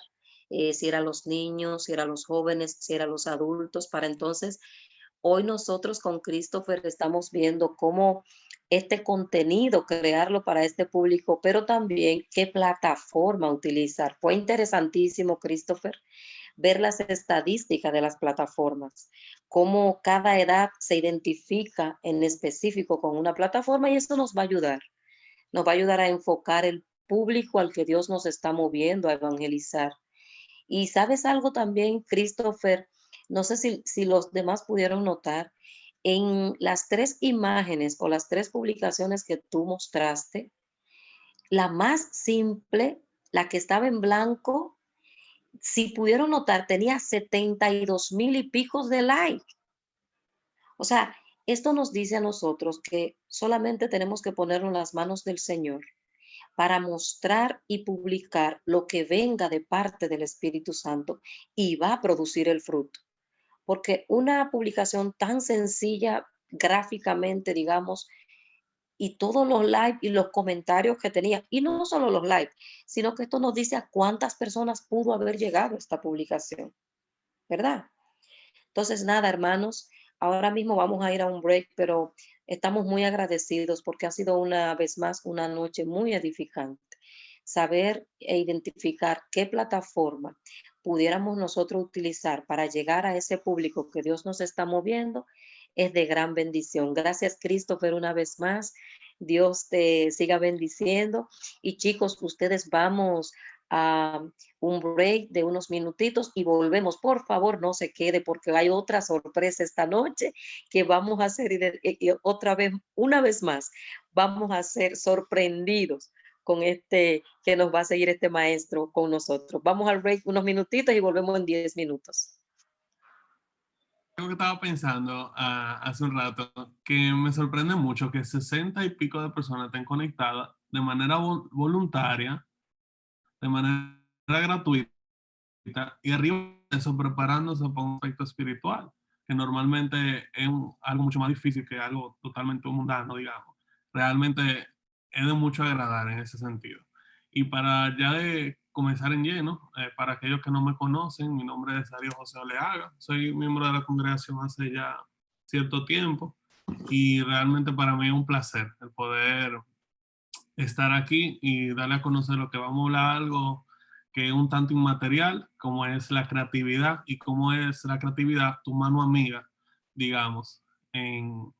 [SPEAKER 1] si eran los niños, si eran los jóvenes, si eran los adultos, para entonces hoy nosotros con Christopher estamos viendo cómo este contenido, crearlo para este público, pero también qué plataforma utilizar. Fue interesantísimo, Christopher, ver las estadísticas de las plataformas, cómo cada edad se identifica en específico con una plataforma y eso nos va a ayudar a enfocar el público al que Dios nos está moviendo a evangelizar. Y sabes algo también, Christopher, no sé si los demás pudieron notar, en las 3 imágenes o las 3 publicaciones que tú mostraste, la más simple, la que estaba en blanco, si pudieron notar, tenía 72,000 y picos de like. O sea, esto nos dice a nosotros que solamente tenemos que ponernos en las manos del Señor para mostrar y publicar lo que venga de parte del Espíritu Santo y va a producir el fruto. Porque una publicación tan sencilla gráficamente, digamos, y todos los likes y los comentarios que tenía, y no solo los likes, sino que esto nos dice a cuántas personas pudo haber llegado esta publicación, ¿verdad? Entonces, nada, hermanos, ahora mismo vamos a ir a un break, pero estamos muy agradecidos porque ha sido una vez más una noche muy edificante. Saber e identificar qué plataforma pudiéramos nosotros utilizar para llegar a ese público que Dios nos está moviendo es de gran bendición. Gracias, Christopher, una vez más. Dios te siga bendiciendo. Y chicos, ustedes vamos a un break de unos minutitos y volvemos. Por favor, no se quede porque hay otra sorpresa esta noche que vamos a hacer y otra vez, una vez más, vamos a ser sorprendidos con este que nos va a seguir este maestro con nosotros. Vamos al break unos minutitos y volvemos en 10 minutos.
[SPEAKER 4] Algo que estaba pensando hace un rato, que me sorprende mucho que 60 y pico de personas estén conectadas de manera voluntaria, de manera gratuita, y arriba de eso preparándose para un aspecto espiritual, que normalmente es algo mucho más difícil que algo totalmente mundano, digamos. Realmente es de mucho agradar en ese sentido. Y para ya de comenzar en lleno, para aquellos que no me conocen, mi nombre es Darío José Oleaga, soy miembro de la congregación hace ya cierto tiempo y realmente para mí es un placer el poder estar aquí y darle a conocer lo que vamos a hablar, algo que es un tanto inmaterial, como es la creatividad y cómo es la creatividad tu mano amiga, digamos, en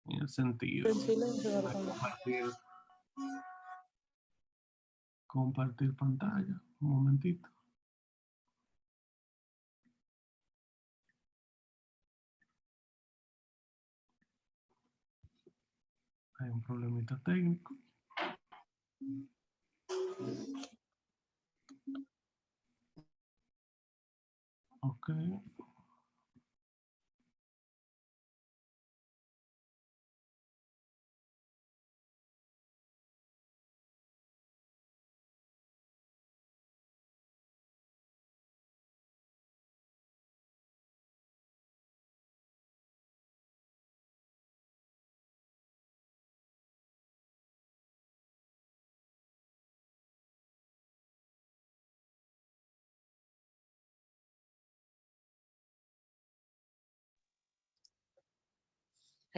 [SPEAKER 4] el sentido de compartir pantalla. Un momentito. Hay un problemita técnico. Ok.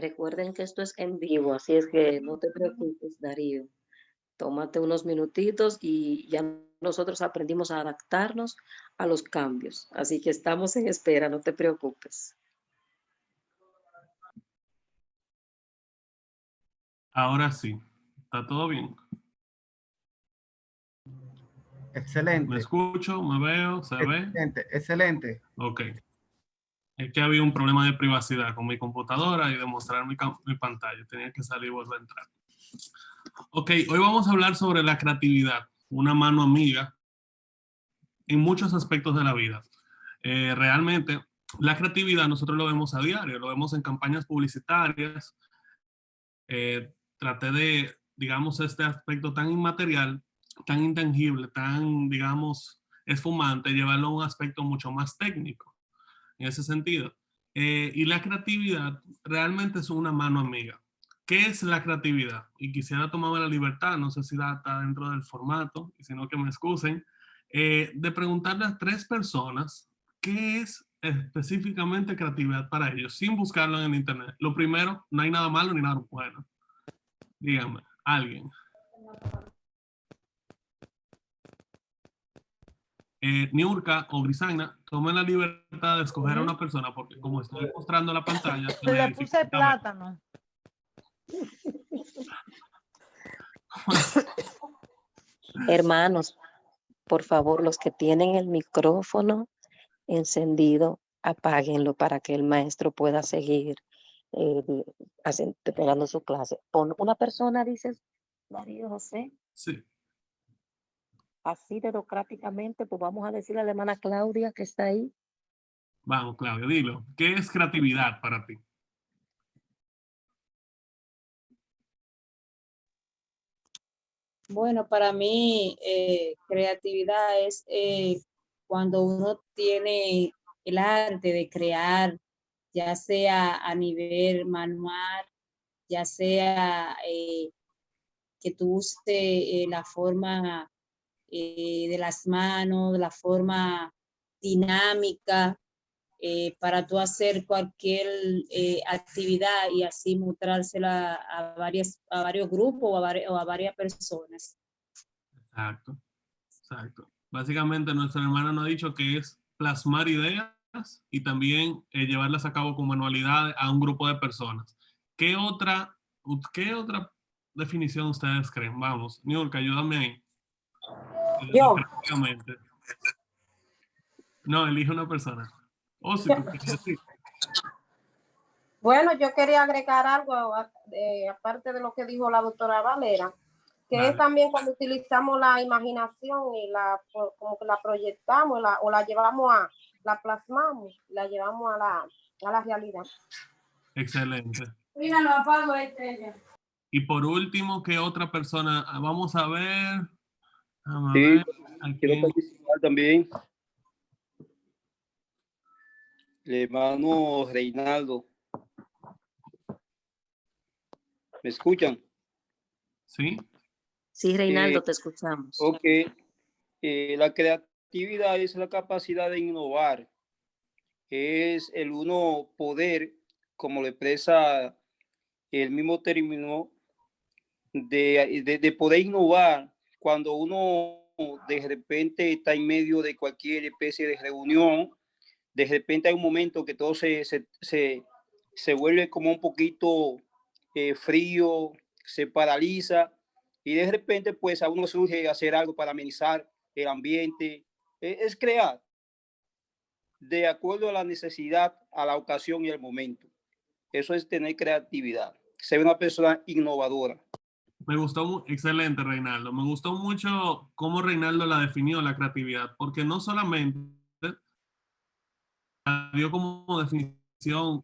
[SPEAKER 1] Recuerden que esto es en vivo, así es que no te preocupes, Darío. Tómate unos minutitos y ya nosotros aprendimos a adaptarnos a los cambios. Así que estamos en espera, no te preocupes.
[SPEAKER 4] Ahora sí. ¿Está todo bien?
[SPEAKER 5] Excelente.
[SPEAKER 4] ¿Me escucho? ¿Me veo? ¿Se ve?
[SPEAKER 5] Excelente, excelente.
[SPEAKER 4] Ok. Es que había un problema de privacidad con mi computadora y de mostrar mi pantalla. Tenía que salir y volver a entrar. Ok, hoy vamos a hablar sobre la creatividad, una mano amiga en muchos aspectos de la vida. Realmente, la creatividad nosotros lo vemos a diario, lo vemos en campañas publicitarias. Traté de, digamos, este aspecto tan inmaterial, tan intangible, tan, digamos, esfumante, llevarlo a un aspecto mucho más técnico en ese sentido. Y la creatividad realmente es una mano amiga. ¿Qué es la creatividad? Y quisiera tomarme la libertad, no sé si está dentro del formato, y si no que me excusen, de preguntarle a 3 personas qué es específicamente creatividad para ellos, sin buscarlo en el internet. Lo primero, no hay nada malo ni nada bueno. Dígame, alguien. Niurka o Brisanna, tomen la libertad de escoger a una persona porque como estoy mostrando la pantalla, se me
[SPEAKER 6] Le puse
[SPEAKER 4] dificulta ver.
[SPEAKER 6] plátano.
[SPEAKER 1] Hermanos, por favor, los que tienen el micrófono encendido, apáguenlo para que el maestro pueda seguir preparando su clase. Una persona, dices, María José,
[SPEAKER 4] Sí,
[SPEAKER 1] así democráticamente, pues vamos a decirle a la hermana Claudia que está ahí.
[SPEAKER 4] vamos, Claudio, dilo. ¿Qué es creatividad para ti?
[SPEAKER 7] Bueno, para mí creatividad es cuando uno tiene el arte de crear, ya sea a nivel manual, ya sea que tú uses la forma de las manos, la forma dinámica, para tú hacer cualquier actividad y así mostrársela a varios grupos o a varias personas.
[SPEAKER 4] Exacto, exacto. Básicamente nuestra hermana nos ha dicho que es plasmar ideas y también llevarlas a cabo con manualidades a un grupo de personas. ¿Qué otra definición ustedes creen? Vamos, Niurka, ayúdame ahí.
[SPEAKER 8] Yo,
[SPEAKER 4] Prácticamente. No, elige una persona. O si tú quieres decir.
[SPEAKER 8] bueno, yo quería agregar algo aparte de lo que dijo la doctora Valera, que
[SPEAKER 4] Vale.
[SPEAKER 8] es también cuando utilizamos la imaginación y como que la proyectamos o la llevamos la plasmamos, la llevamos a la realidad.
[SPEAKER 4] Excelente.
[SPEAKER 8] Mira, lo apago ya.
[SPEAKER 4] Y por último, ¿qué otra persona? Vamos a ver. Vamos a
[SPEAKER 9] Sí,
[SPEAKER 4] ver.
[SPEAKER 9] quiero
[SPEAKER 4] Aquí.
[SPEAKER 9] participar también. El hermano Reinaldo. ¿Me escuchan?
[SPEAKER 4] ¿Sí?
[SPEAKER 1] Sí, Reinaldo, te escuchamos.
[SPEAKER 9] Ok. La creatividad es la capacidad de innovar. Es el uno poder, como lo expresa el mismo término, de poder innovar cuando uno de repente está en medio de cualquier especie de reunión. De repente hay un momento que todo se vuelve como un poquito frío, se paraliza y de repente pues a uno surge hacer algo para amenizar el ambiente. Es crear de acuerdo a la necesidad, a la ocasión y el momento. Eso es tener creatividad, ser una persona innovadora.
[SPEAKER 4] Me gustó, excelente, Reinaldo. Me gustó mucho cómo Reinaldo la definió, la creatividad, porque no solamente la dio como definición,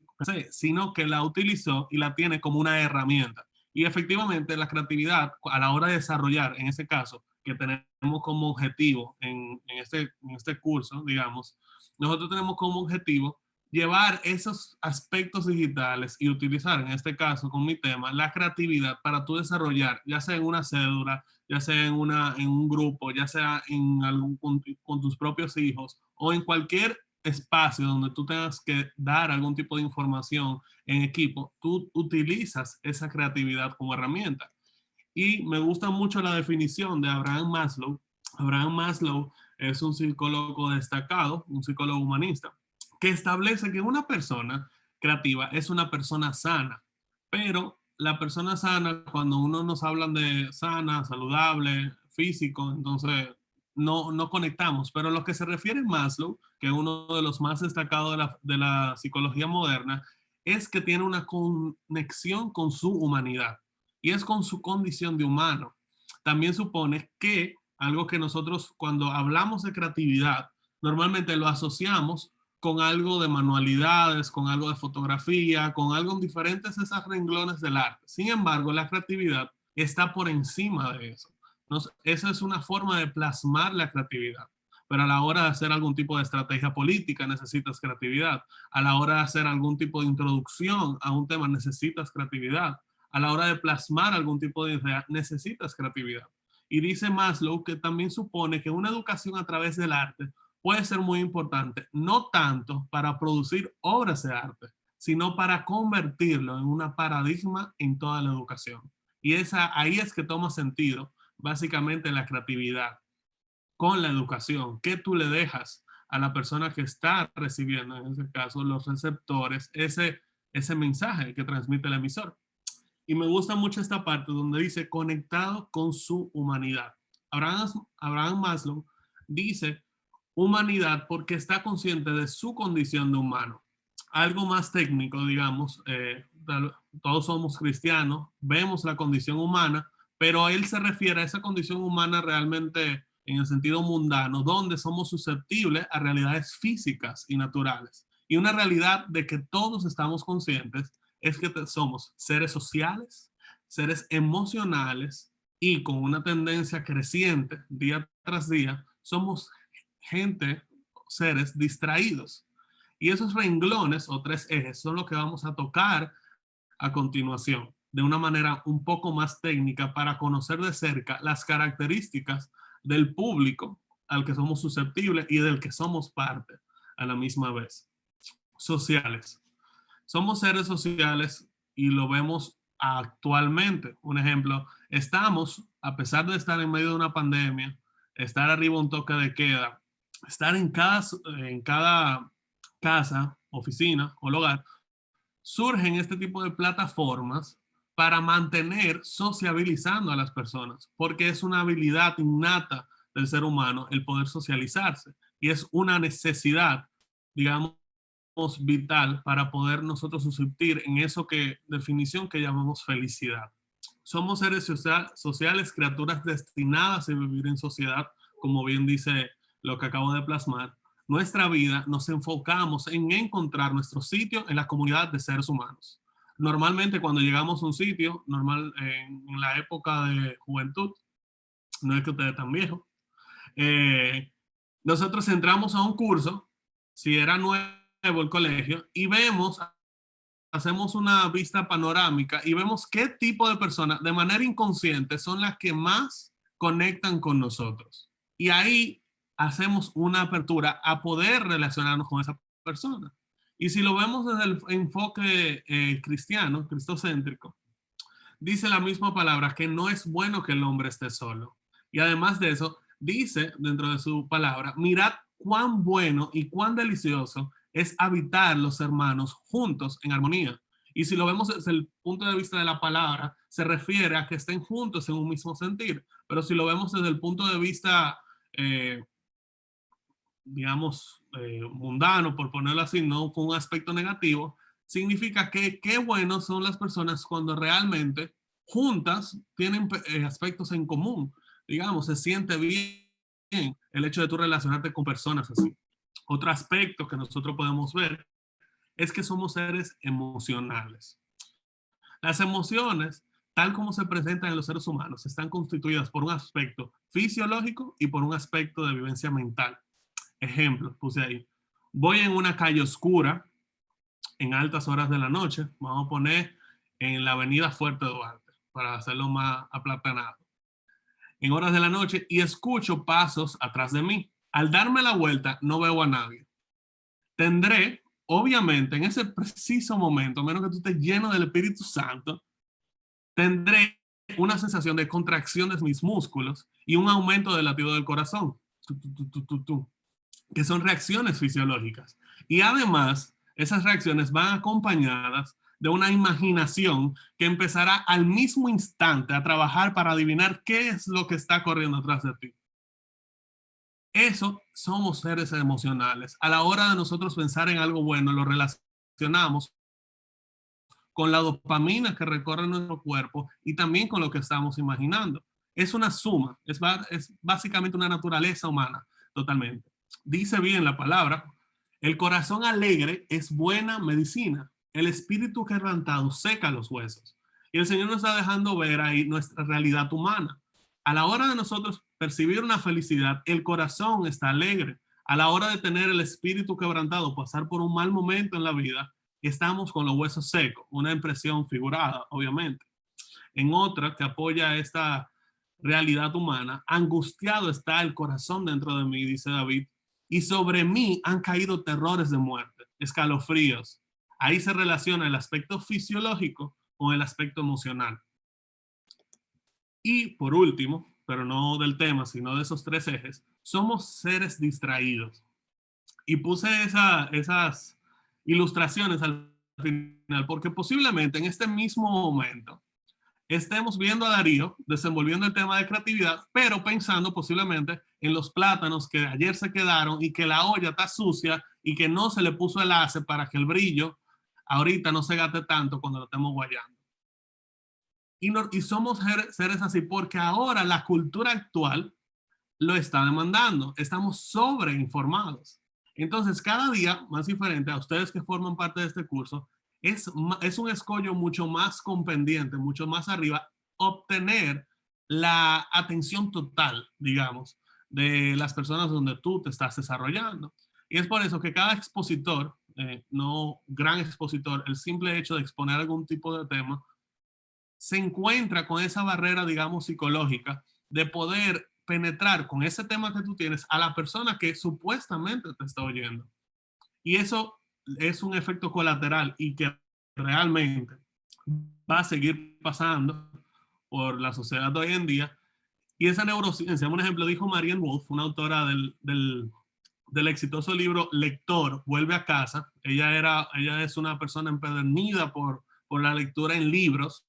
[SPEAKER 4] sino que la utilizó y la tiene como una herramienta. Y efectivamente la creatividad a la hora de desarrollar, en ese caso, que tenemos como objetivo en este curso, digamos, nosotros tenemos como objetivo llevar esos aspectos digitales y utilizar, en este caso, con mi tema, la creatividad para tú desarrollar, ya sea en una cédula, ya sea en un grupo, ya sea con tus propios hijos o en cualquier espacio donde tú tengas que dar algún tipo de información en equipo, tú utilizas esa creatividad como herramienta. Y me gusta mucho la definición de Abraham Maslow. Abraham Maslow es un psicólogo destacado, un psicólogo humanista, que establece que una persona creativa es una persona sana, pero la persona sana, cuando uno nos hablan de sana, saludable, físico, entonces no conectamos, pero lo que se refiere a Maslow, que es uno de los más destacados de la psicología moderna, es que tiene una conexión con su humanidad. y es con su condición de humano. También supone que algo que nosotros cuando hablamos de creatividad, normalmente lo asociamos con algo de manualidades, con algo de fotografía, con algo diferentes de esos renglones del arte. Sin embargo, la creatividad está por encima de eso. Entonces, esa es una forma de plasmar la creatividad. Pero a la hora de hacer algún tipo de estrategia política necesitas creatividad. A la hora de hacer algún tipo de introducción a un tema necesitas creatividad. A la hora de plasmar algún tipo de idea necesitas creatividad. Y dice Maslow que también supone que una educación a través del arte puede ser muy importante, no tanto para producir obras de arte, sino para convertirlo en un paradigma en toda la educación. Y ahí es que toma sentido básicamente la creatividad con la educación. ¿Qué tú le dejas a la persona que está recibiendo, en ese caso los receptores, ese mensaje que transmite el emisor? Y me gusta mucho esta parte donde dice conectado con su humanidad. Abraham Maslow dice humanidad porque está consciente de su condición de humano. Algo más técnico, digamos, todos somos cristianos, vemos la condición humana, pero él se refiere a esa condición humana realmente en el sentido mundano, donde somos susceptibles a realidades físicas y naturales. Y una realidad de que todos estamos conscientes es que somos seres sociales, seres emocionales y con una tendencia creciente día tras día, somos gente, seres distraídos. Y esos renglones o 3 ejes son lo que vamos a tocar a continuación, de una manera un poco más técnica para conocer de cerca las características del público al que somos susceptibles y del que somos parte a la misma vez. Sociales. Somos seres sociales y lo vemos actualmente. Un ejemplo, estamos, a pesar de estar en medio de una pandemia, estar arriba un toque de queda, estar en cada casa, oficina o hogar, surgen este tipo de plataformas para mantener sociabilizando a las personas, porque es una habilidad innata del ser humano el poder socializarse y es una necesidad, digamos, vital para poder nosotros subsistir en eso definición que llamamos felicidad. Somos seres sociales, criaturas destinadas a vivir en sociedad, como bien dice lo que acabo de plasmar. Nuestra vida nos enfocamos en encontrar nuestro sitio en la comunidad de seres humanos. Normalmente cuando llegamos a un sitio, en la época de juventud, no es que ustedes están viejos, nosotros entramos a un curso, si era nuevo el colegio, y hacemos una vista panorámica y vemos qué tipo de personas de manera inconsciente son las que más conectan con nosotros. Y ahí hacemos una apertura a poder relacionarnos con esa persona. Y si lo vemos desde el enfoque cristiano, cristocéntrico, dice la misma palabra que no es bueno que el hombre esté solo. Y además de eso, dice dentro de su palabra, mirad cuán bueno y cuán delicioso es habitar los hermanos juntos en armonía. Y si lo vemos desde el punto de vista de la palabra, se refiere a que estén juntos en un mismo sentir. Pero si lo vemos desde el punto de vista, mundano, por ponerlo así, no con un aspecto negativo, significa que qué buenos son las personas cuando realmente juntas tienen aspectos en común. Digamos, se siente bien el hecho de tú relacionarte con personas así. Otro aspecto que nosotros podemos ver es que somos seres emocionales. Las emociones, tal como se presentan en los seres humanos, están constituidas por un aspecto fisiológico y por un aspecto de vivencia mental. Ejemplo, puse ahí. Voy en una calle oscura, en altas horas de la noche, vamos a poner en la avenida Fuerte Duarte, para hacerlo más aplatanado. En horas de la noche y escucho pasos atrás de mí. Al darme la vuelta, no veo a nadie. Tendré, obviamente, en ese preciso momento, a menos que tú estés lleno del Espíritu Santo, tendré una sensación de contracción de mis músculos y un aumento del latido del corazón, que son reacciones fisiológicas. Y además, esas reacciones van acompañadas de una imaginación que empezará al mismo instante a trabajar para adivinar qué es lo que está corriendo atrás de ti. Eso somos seres emocionales. A la hora de nosotros pensar en algo bueno, lo relacionamos con la dopamina que recorre nuestro cuerpo y también con lo que estamos imaginando. Es una suma, es básicamente una naturaleza humana, totalmente. Dice bien la palabra, el corazón alegre es buena medicina, el espíritu quebrantado seca los huesos. Y el Señor nos está dejando ver ahí nuestra realidad humana. A la hora de nosotros percibir una felicidad, el corazón está alegre. A la hora de tener el espíritu quebrantado, pasar por un mal momento en la vida, estamos con los huesos secos, una impresión figurada, obviamente. En otra que apoya esta realidad humana, angustiado está el corazón dentro de mí, dice David, y sobre mí han caído terrores de muerte, escalofríos. Ahí se relaciona el aspecto fisiológico con el aspecto emocional. Y por último, pero no del tema, sino de esos tres ejes, somos seres distraídos. Y puse esas ilustraciones al final, porque posiblemente en este mismo momento estemos viendo a Darío desenvolviendo el tema de creatividad, pero pensando posiblemente en los plátanos que ayer se quedaron y que la olla está sucia y que no se le puso el ace para que el brillo ahorita no se gaste tanto cuando lo estemos guayando. Y somos seres así porque ahora la cultura actual lo está demandando. Estamos sobreinformados. Entonces, cada día más diferente a ustedes que forman parte de este curso, es un escollo mucho más compendiente, mucho más arriba, obtener la atención total, digamos, de las personas donde tú te estás desarrollando. Y es por eso que cada expositor, no gran expositor, el simple hecho de exponer algún tipo de tema, se encuentra con esa barrera, digamos, psicológica de poder penetrar con ese tema que tú tienes a la persona que supuestamente te está oyendo. Y eso es un efecto colateral y que realmente va a seguir pasando por la sociedad de hoy en día. Y esa neurociencia, un ejemplo, dijo Marianne Wolf, una autora del exitoso libro Lector, Vuelve a casa. Ella es una persona empedernida por la lectura en libros,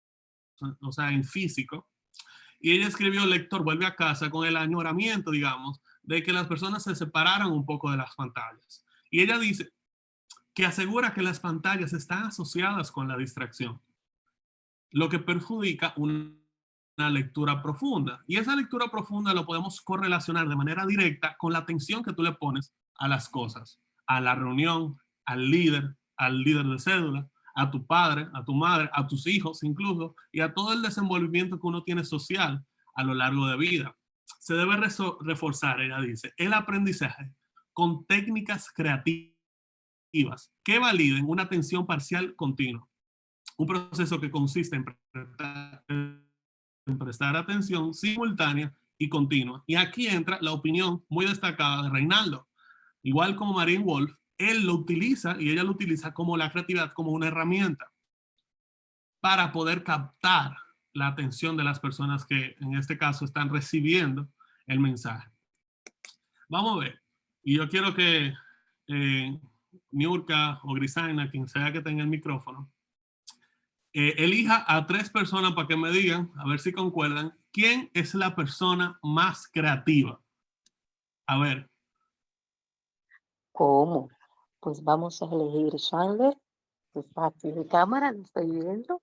[SPEAKER 4] o sea, en físico. Y ella escribió Lector, Vuelve a casa con el añoramiento, digamos, de que las personas se separaran un poco de las pantallas. Y ella dice que asegura que las pantallas están asociadas con la distracción, lo que perjudica una lectura profunda. Y esa lectura profunda lo podemos correlacionar de manera directa con la atención que tú le pones a las cosas, a la reunión, al líder de cédula, a tu padre, a tu madre, a tus hijos incluso, y a todo el desenvolvimiento que uno tiene social a lo largo de vida. Se debe reforzar, ella dice, el aprendizaje con técnicas creativas que validen una atención parcial continua. Un proceso que consiste en prestar atención simultánea y continua. Y aquí entra la opinión muy destacada de Reinaldo. Igual como Marianne Wolf, él lo utiliza y ella lo utiliza como la creatividad, como una herramienta para poder captar la atención de las personas que en este caso están recibiendo el mensaje. Vamos a ver. Y yo quiero que Niurka o Grisaina, quien sea que tenga el micrófono, elija a 3 personas para que me digan, a ver si concuerdan, quién es la persona más creativa. A ver.
[SPEAKER 1] ¿Cómo? Pues vamos a elegir Chandler, que está aquí en cámara, lo estoy viendo.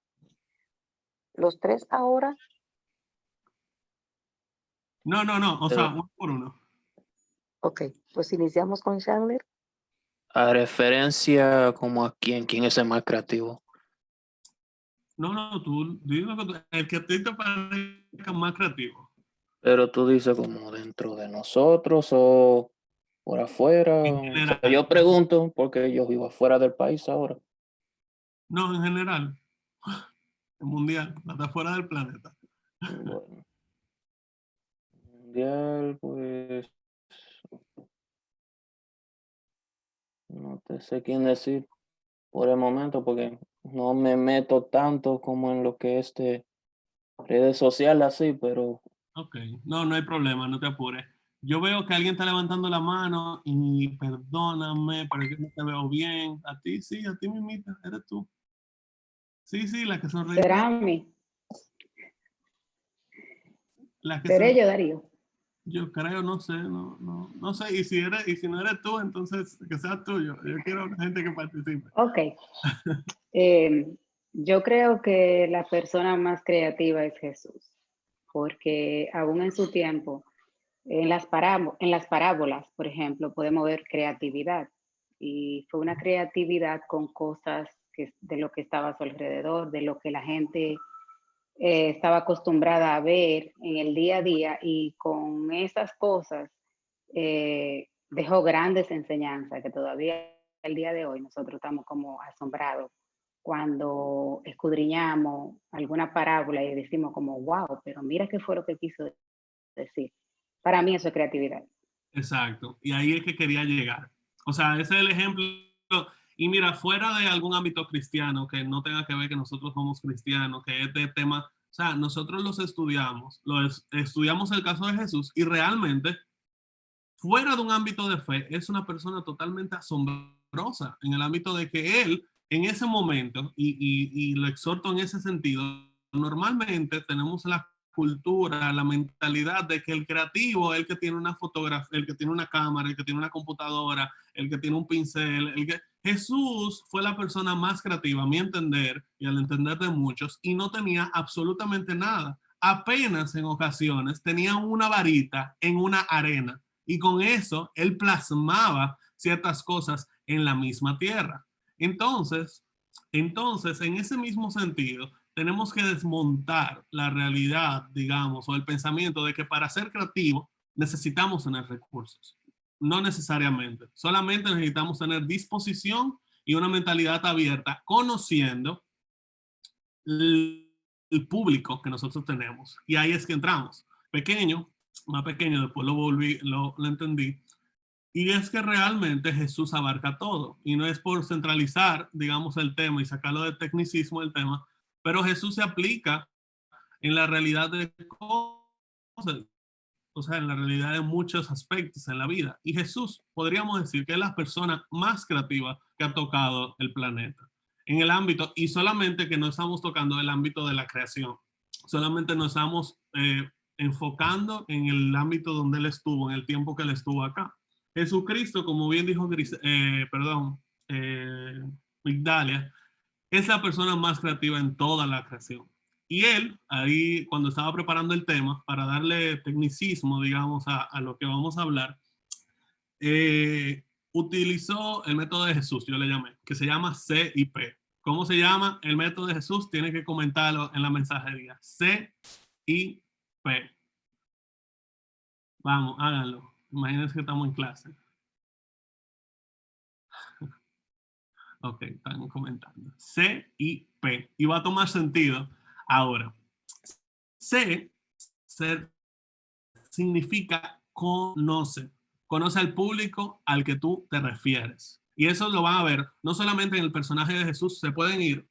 [SPEAKER 1] Los 3 ahora.
[SPEAKER 4] No, o sea, uno por uno.
[SPEAKER 1] Ok, pues iniciamos con Chandler.
[SPEAKER 6] A referencia como a quién es el más creativo.
[SPEAKER 4] No, tú digo el que a ti te parezca más creativo.
[SPEAKER 6] Pero tú dices como dentro de nosotros o por afuera.
[SPEAKER 4] En
[SPEAKER 6] O
[SPEAKER 4] general.
[SPEAKER 6] sea, yo pregunto porque yo vivo afuera del país ahora.
[SPEAKER 4] No, en general. Mundial, hasta fuera del planeta.
[SPEAKER 6] Bueno. Mundial, pues no te sé quién decir por el momento porque no me meto tanto como en lo que es de redes sociales así, pero
[SPEAKER 4] Ok, no hay problema, no te apures. Yo veo que alguien está levantando la mano y perdóname, pero es que no te veo bien. A ti sí, a ti mismita, eres tú. Sí, la que sonríe.
[SPEAKER 10] ¿Será a mí?
[SPEAKER 4] La que
[SPEAKER 10] ¿Seré
[SPEAKER 4] sonríe.
[SPEAKER 10] yo, Darío?
[SPEAKER 4] Yo creo, no sé. Y si no eres tú, entonces que sea tuyo. Yo quiero gente que participe.
[SPEAKER 10] Ok. Yo creo que la persona más creativa es Jesús, porque aún en su tiempo, en las parábolas, por ejemplo, podemos ver creatividad. Y fue una creatividad con cosas de lo que estaba a su alrededor, de lo que la gente estaba acostumbrada a ver en el día a día, y con esas cosas dejó grandes enseñanzas que todavía el día de hoy nosotros estamos como asombrados cuando escudriñamos alguna parábola y decimos como, wow, pero mira qué fue lo que quiso decir. Para mí eso es creatividad.
[SPEAKER 4] Exacto. Y ahí es que quería llegar. O sea, ese es el ejemplo. Y mira, fuera de algún ámbito cristiano que no tenga que ver que nosotros somos cristianos, que este tema, o sea, nosotros estudiamos el caso de Jesús y realmente, fuera de un ámbito de fe, es una persona totalmente asombrosa en el ámbito de que él, en ese momento, y lo exhorto en ese sentido, normalmente tenemos la cultura, la mentalidad de que el creativo es el que tiene una fotografía, el que tiene una cámara, el que tiene una computadora, el que tiene un pincel. Jesús fue la persona más creativa, a mi entender, y al entender de muchos, y no tenía absolutamente nada. Apenas en ocasiones tenía una varita en una arena, y con eso él plasmaba ciertas cosas en la misma tierra. Entonces, en ese mismo sentido, tenemos que desmontar la realidad, digamos, o el pensamiento de que para ser creativo necesitamos tener recursos. No necesariamente. Solamente necesitamos tener disposición y una mentalidad abierta, conociendo el público que nosotros tenemos. Y ahí es que entramos. Pequeño, más pequeño, después lo entendí. Y es que realmente Jesús abarca todo. Y no es por centralizar, digamos, el tema y sacarlo del tecnicismo del tema, pero Jesús se aplica en la realidad de cosas, o sea, en la realidad de muchos aspectos en la vida. Y Jesús, podríamos decir que es la persona más creativa que ha tocado el planeta. En el ámbito, y solamente que no estamos tocando el ámbito de la creación, solamente nos estamos enfocando en el ámbito donde él estuvo, en el tiempo que él estuvo acá. Jesucristo, como bien dijo Migdalia, es la persona más creativa en toda la creación. Y él, ahí, cuando estaba preparando el tema, para darle tecnicismo, digamos, a lo que vamos a hablar, utilizó el método de Jesús, yo le llamé, que se llama CIP. ¿Cómo se llama el método de Jesús? Tiene que comentarlo en la mensajería. CIP. Vamos, háganlo. Imagínense que estamos en clase. Ok, están comentando. CIP. Y va a tomar sentido ahora. Ser significa conoce. Conoce al público al que tú te refieres. Y eso lo van a ver, no solamente en el personaje de Jesús, se pueden ir.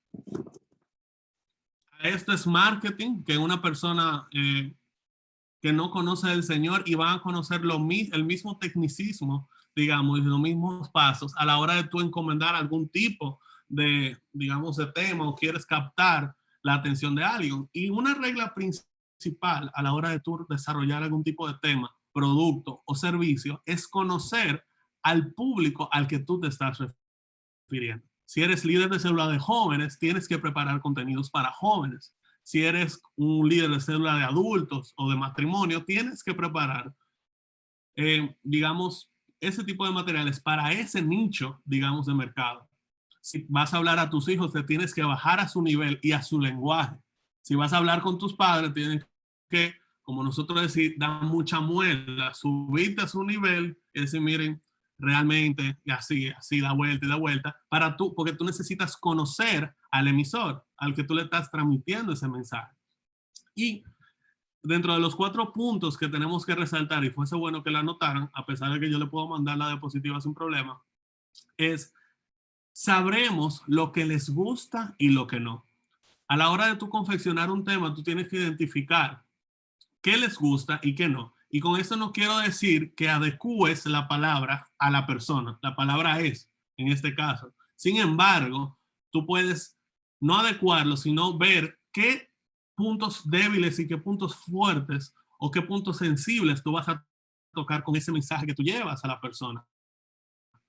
[SPEAKER 4] Esto es marketing, que una persona que no conoce del Señor y van a conocer el mismo tecnicismo, digamos, y los mismos pasos a la hora de tú encomendar algún tipo de, digamos, de tema o quieres captar la atención de alguien. Y una regla principal a la hora de tú desarrollar algún tipo de tema, producto o servicio es conocer al público al que tú te estás refiriendo. Si eres líder de célula de jóvenes, tienes que preparar contenidos para jóvenes. Si eres un líder de célula de adultos o de matrimonio, tienes que preparar, digamos, ese tipo de materiales para ese nicho, digamos, de mercado. Si vas a hablar a tus hijos, te tienes que bajar a su nivel y a su lenguaje. Si vas a hablar con tus padres, tienes que, como nosotros decimos, dar mucha muela, subirte a su nivel y decir, miren, realmente, y así, da vuelta y da vuelta, porque tú necesitas conocer al emisor, al que tú le estás transmitiendo ese mensaje. Y dentro de los 4 puntos que tenemos que resaltar, y fuese bueno que la anotaran, a pesar de que yo le puedo mandar la diapositiva sin problema, es sabremos lo que les gusta y lo que no. A la hora de tú confeccionar un tema, tú tienes que identificar qué les gusta y qué no. Y con esto no quiero decir que adecúes la palabra a la persona. La palabra es, en este caso. Sin embargo, tú puedes no adecuarlo, sino ver qué puntos débiles y qué puntos fuertes o qué puntos sensibles tú vas a tocar con ese mensaje que tú llevas a la persona.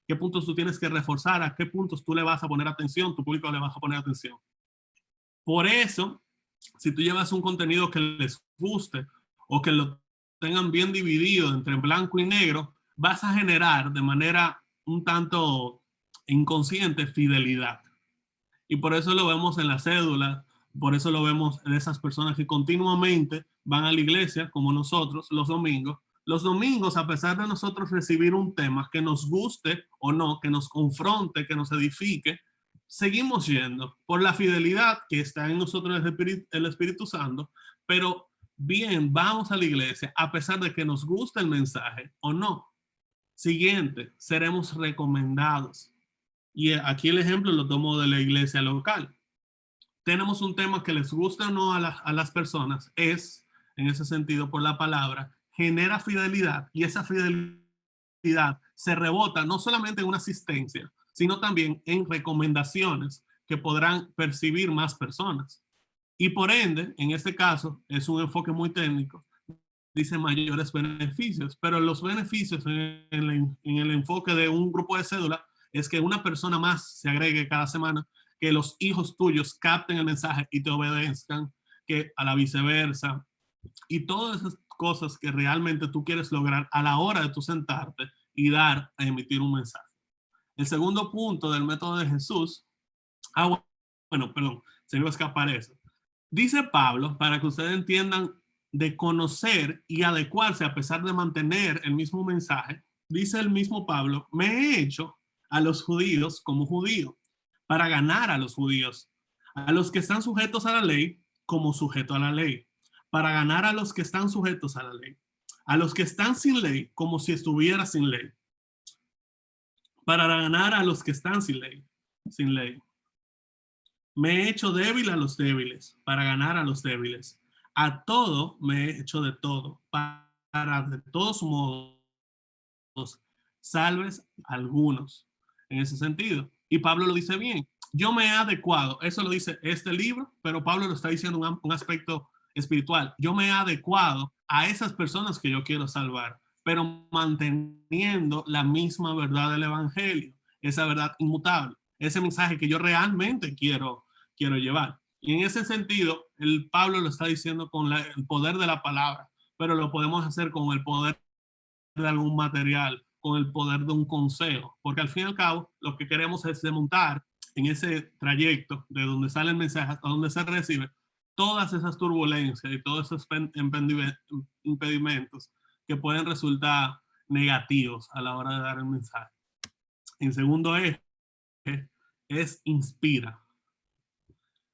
[SPEAKER 4] Qué puntos tú tienes que reforzar, a qué puntos tú le vas a poner atención, tu público le vas a poner atención. Por eso, si tú llevas un contenido que les guste o que lo tengan bien dividido entre blanco y negro, vas a generar de manera un tanto inconsciente fidelidad. Y por eso lo vemos en la cédula, por eso lo vemos en esas personas que continuamente van a la iglesia, como nosotros, los domingos. Los domingos, a pesar de nosotros recibir un tema que nos guste o no, que nos confronte, que nos edifique, seguimos yendo por la fidelidad que está en nosotros el Espíritu Santo, pero bien, vamos a la iglesia a pesar de que nos guste el mensaje o no. Siguiente, seremos recomendados. Y aquí el ejemplo lo tomo de la iglesia local. Tenemos un tema que les guste o no a las personas, es, en ese sentido, por la palabra, genera fidelidad, y esa fidelidad se rebota no solamente en una asistencia, sino también en recomendaciones que podrán percibir más personas. Y por ende, en este caso, es un enfoque muy técnico, dice mayores beneficios, pero los beneficios en el enfoque de un grupo de cédula es que una persona más se agregue cada semana, que los hijos tuyos capten el mensaje y te obedezcan, que a la viceversa, y todas esas cosas que realmente tú quieres lograr a la hora de tú sentarte y dar a emitir un mensaje. El segundo punto del método de Jesús, se me iba a escapar eso. Dice Pablo, para que ustedes entiendan, de conocer y adecuarse a pesar de mantener el mismo mensaje, dice el mismo Pablo, me he hecho a los judíos como judío, para ganar a los judíos, a los que están sujetos a la ley como sujeto a la ley, para ganar a los que están sujetos a la ley, a los que están sin ley como si estuviera sin ley, para ganar a los que están sin ley. Me he hecho débil a los débiles, para ganar a los débiles. A todo me he hecho de todo, para de todos modos salves algunos. En ese sentido. Y Pablo lo dice bien. Yo me he adecuado. Eso lo dice este libro, pero Pablo lo está diciendo un aspecto espiritual. Yo me he adecuado a esas personas que yo quiero salvar, pero manteniendo la misma verdad del evangelio, esa verdad inmutable, ese mensaje que yo realmente quiero llevar. Y en ese sentido, el Pablo lo está diciendo con el poder de la palabra, pero lo podemos hacer con el poder de algún material, con el poder de un consejo, porque al fin y al cabo lo que queremos es desmontar en ese trayecto de donde sale el mensaje hasta donde se recibe todas esas turbulencias y todos esos impedimentos que pueden resultar negativos a la hora de dar el mensaje. En segundo eje es inspira.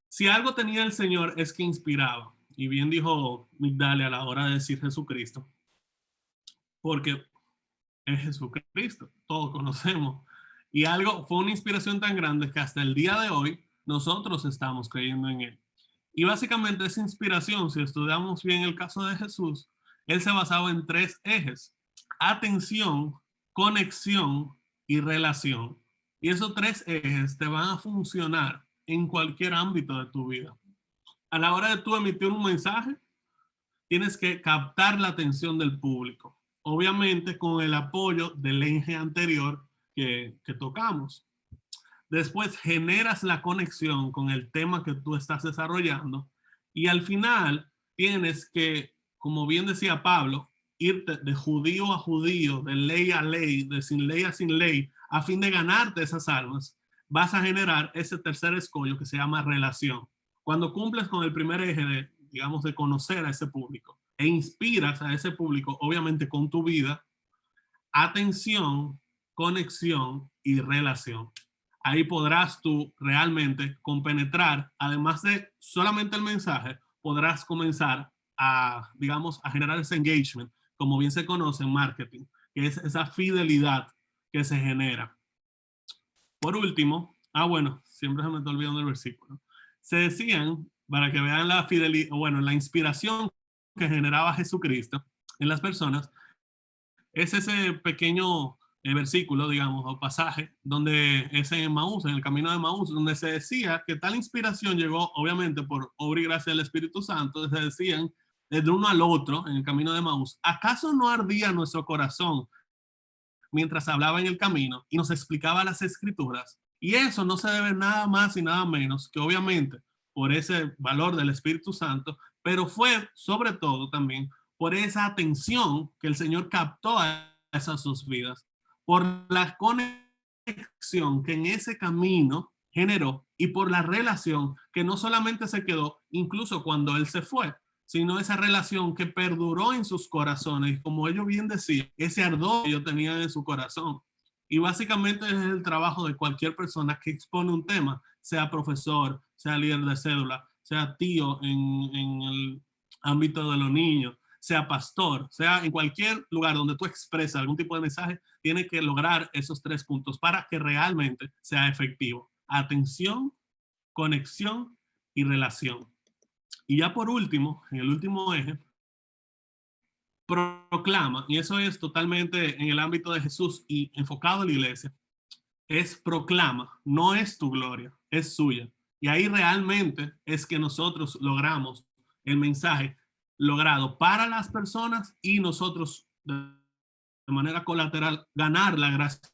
[SPEAKER 4] Si algo tenía el Señor es que inspiraba, y bien dijo Migdalia a la hora de decir Jesucristo, porque es Jesucristo, todos conocemos. Y fue una inspiración tan grande que hasta el día de hoy nosotros estamos creyendo en él. Y básicamente esa inspiración, si estudiamos bien el caso de Jesús, él se basaba en 3 ejes: atención, conexión y relación. Y esos 3 ejes te van a funcionar en cualquier ámbito de tu vida. A la hora de tú emitir un mensaje, tienes que captar la atención del público. Obviamente con el apoyo del eje anterior que tocamos. Después generas la conexión con el tema que tú estás desarrollando y al final tienes que, como bien decía Pablo, irte de judío a judío, de ley a ley, de sin ley a sin ley, a fin de ganarte esas almas. Vas a generar ese tercer escollo que se llama relación. Cuando cumples con el primer eje de, digamos, de conocer a ese público e inspiras a ese público, obviamente con tu vida, atención, conexión y relación. Ahí podrás tú realmente compenetrar, además de solamente el mensaje, podrás comenzar a, digamos, a generar ese engagement, como bien se conoce en marketing, que es esa fidelidad que se genera. Por último, siempre se me está olvidando el versículo. Se decían, para que vean la fidelidad, la inspiración que generaba Jesucristo en las personas, es ese pequeño versículo, digamos, o pasaje, donde es en Emaús, en el camino de Emaús, donde se decía que tal inspiración llegó, obviamente, por obra y gracia del Espíritu Santo. Se decían de uno al otro en el camino de Emaús: ¿acaso no ardía nuestro corazón mientras hablaba en el camino y nos explicaba las escrituras? Y eso no se debe nada más y nada menos que, obviamente, por ese valor del Espíritu Santo, pero fue sobre todo también por esa atención que el Señor captó a esas sus vidas, por la conexión que en ese camino generó y por la relación que no solamente se quedó incluso cuando Él se fue, sino esa relación que perduró en sus corazones, como ellos bien decían, ese ardor que ellos tenían en su corazón. Y básicamente es el trabajo de cualquier persona que expone un tema, sea profesor, sea líder de cédula, sea tío en el ámbito de los niños, sea pastor, sea en cualquier lugar donde tú expresas algún tipo de mensaje, tiene que lograr esos 3 puntos para que realmente sea efectivo. Atención, conexión y relación. Y ya por último, en el último eje, proclama, y eso es totalmente en el ámbito de Jesús y enfocado en la iglesia, es proclama, no es tu gloria, es suya. Y ahí realmente es que nosotros logramos el mensaje logrado para las personas y nosotros de manera colateral ganar la gracia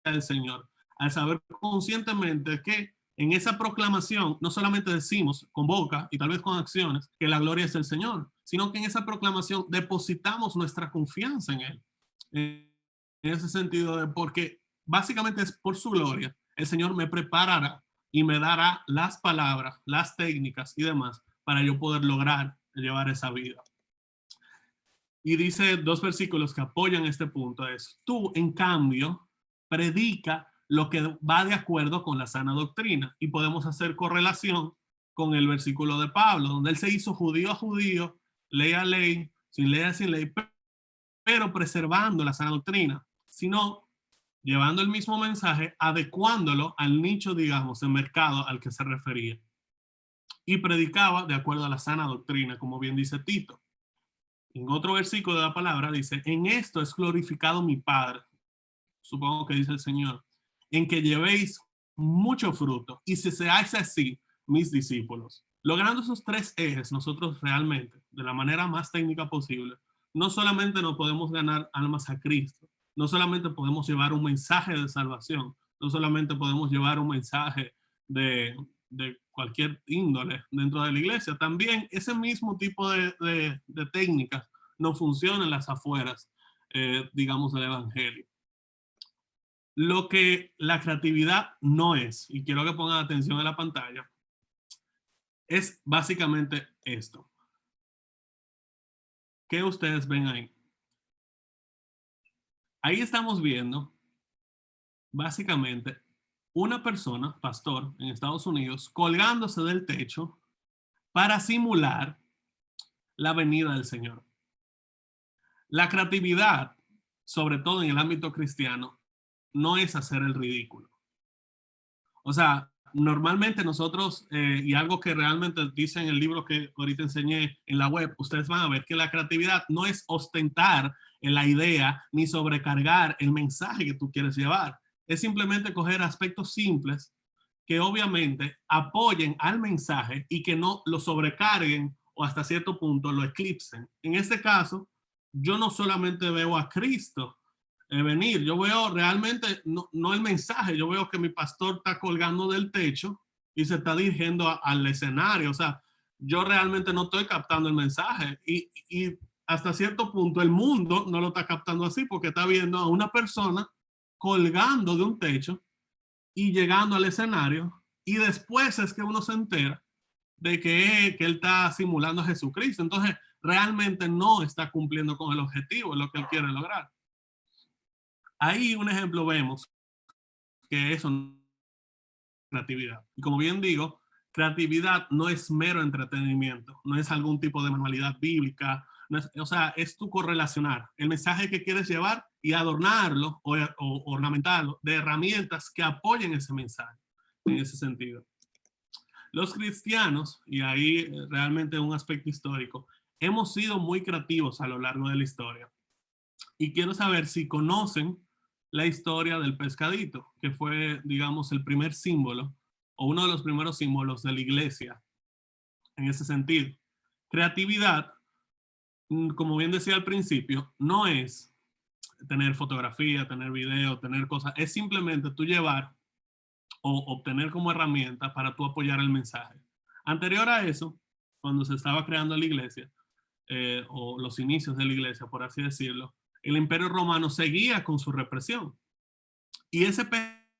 [SPEAKER 4] del Señor, al saber conscientemente que en esa proclamación no solamente decimos con boca y tal vez con acciones que la gloria es del Señor, sino que en esa proclamación depositamos nuestra confianza en Él. En ese sentido, de porque básicamente es por su gloria, el Señor me preparará y me dará las palabras, las técnicas y demás para yo poder lograr llevar esa vida. Y dice 2 versículos que apoyan este punto. Es: tú, en cambio, predica lo que va de acuerdo con la sana doctrina. Y podemos hacer correlación con el versículo de Pablo, donde él se hizo judío a judío, ley a ley, sin ley a sin ley, pero preservando la sana doctrina, sino llevando el mismo mensaje, adecuándolo al nicho, digamos, de mercado al que se refería. Y predicaba de acuerdo a la sana doctrina, como bien dice Tito. En otro versículo de la palabra dice: en esto es glorificado mi Padre, supongo que dice el Señor, en que llevéis mucho fruto y si seáis así mis discípulos. Logrando esos 3 ejes, nosotros realmente, de la manera más técnica posible, no solamente nos podemos ganar almas a Cristo, no solamente podemos llevar un mensaje de salvación, no solamente podemos llevar un mensaje de cualquier índole dentro de la iglesia, también ese mismo tipo de técnicas no funcionan en las afueras, digamos, del evangelio. Lo que la creatividad no es, y quiero que pongan atención en la pantalla, es básicamente esto. ¿Qué ustedes ven ahí? Ahí estamos viendo básicamente una persona, pastor en Estados Unidos, colgándose del techo para simular la venida del Señor. La creatividad, sobre todo en el ámbito cristiano, no es hacer el ridículo. O sea, normalmente nosotros, y algo que realmente dice en el libro que ahorita enseñé en la web, ustedes van a ver que la creatividad no es ostentar en la idea ni sobrecargar el mensaje que tú quieres llevar. Es simplemente coger aspectos simples que obviamente apoyen al mensaje y que no lo sobrecarguen o hasta cierto punto lo eclipsen. En este caso, yo no solamente veo a Cristo venir, yo veo realmente no el mensaje, yo veo que mi pastor está colgando del techo y se está dirigiendo al escenario. O sea, yo realmente no estoy captando el mensaje y hasta cierto punto el mundo no lo está captando así porque está viendo a una persona colgando de un techo y llegando al escenario, y después es que uno se entera de que él está simulando a Jesucristo. Entonces, realmente no está cumpliendo con el objetivo, lo que él quiere lograr. Ahí un ejemplo vemos que eso no es creatividad. Y como bien digo, creatividad no es mero entretenimiento, no es algún tipo de manualidad bíblica, no es, o sea, es tu correlacionar el mensaje que quieres llevar y adornarlo o ornamentarlo de herramientas que apoyen ese mensaje en ese sentido. Los cristianos, y ahí realmente un aspecto histórico, hemos sido muy creativos a lo largo de la historia. Y quiero saber si conocen la historia del pescadito, que fue, digamos, el primer símbolo o uno de los primeros símbolos de la iglesia en ese sentido. Creatividad, como bien decía al principio, no es tener fotografía, tener video, tener cosas, es simplemente tú llevar o obtener como herramienta para tú apoyar el mensaje. Anterior a eso, cuando se estaba creando la iglesia, o los inicios de la iglesia, por así decirlo, el Imperio Romano seguía con su represión. Y ese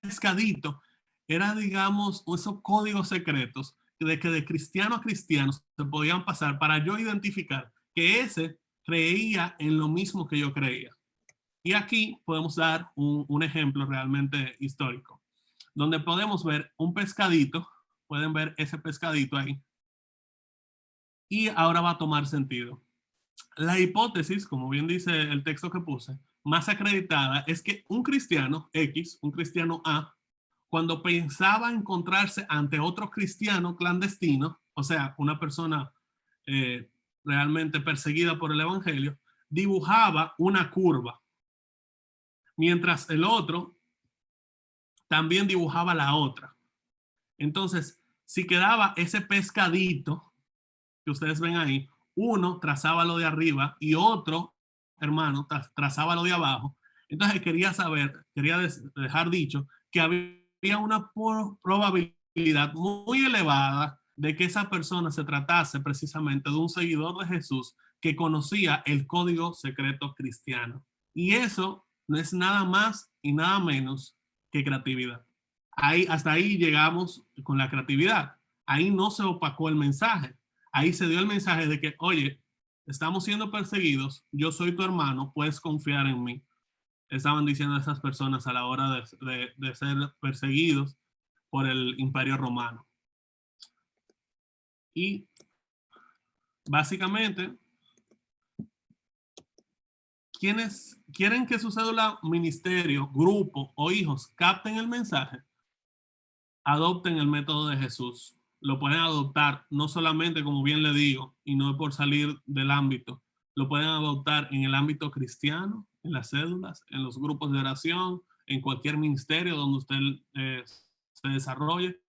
[SPEAKER 4] pescadito era, digamos, esos códigos secretos de que de cristiano a cristiano se podían pasar para yo identificar que ese creía en lo mismo que yo creía. Y aquí podemos dar un ejemplo realmente histórico, donde podemos ver un pescadito, pueden ver ese pescadito ahí, y ahora va a tomar sentido. La hipótesis, como bien dice el texto que puse, más acreditada es que un cristiano X, un cristiano A, cuando pensaba encontrarse ante otro cristiano clandestino, o sea, una persona realmente perseguida por el evangelio, dibujaba una curva, mientras el otro también dibujaba la otra. Entonces, si quedaba ese pescadito que ustedes ven ahí, uno trazaba lo de arriba y otro hermano trazaba lo de abajo. Entonces quería dejar dicho que había una probabilidad muy elevada de que esa persona se tratase precisamente de un seguidor de Jesús que conocía el código secreto cristiano. Y eso no es nada más y nada menos que creatividad. Hasta ahí llegamos con la creatividad. Ahí no se opacó el mensaje. Ahí se dio el mensaje de que, oye, estamos siendo perseguidos, yo soy tu hermano, puedes confiar en mí. Estaban diciendo esas personas a la hora de ser perseguidos por el Imperio Romano. Y básicamente, quienes quieren que su cédula, ministerio, grupo o hijos capten el mensaje, adopten el método de Jesús. Lo pueden adoptar no solamente, como bien le digo, y no por salir del ámbito, lo pueden adoptar en el ámbito cristiano, en las cédulas, en los grupos de oración, en cualquier ministerio donde usted se desarrolle,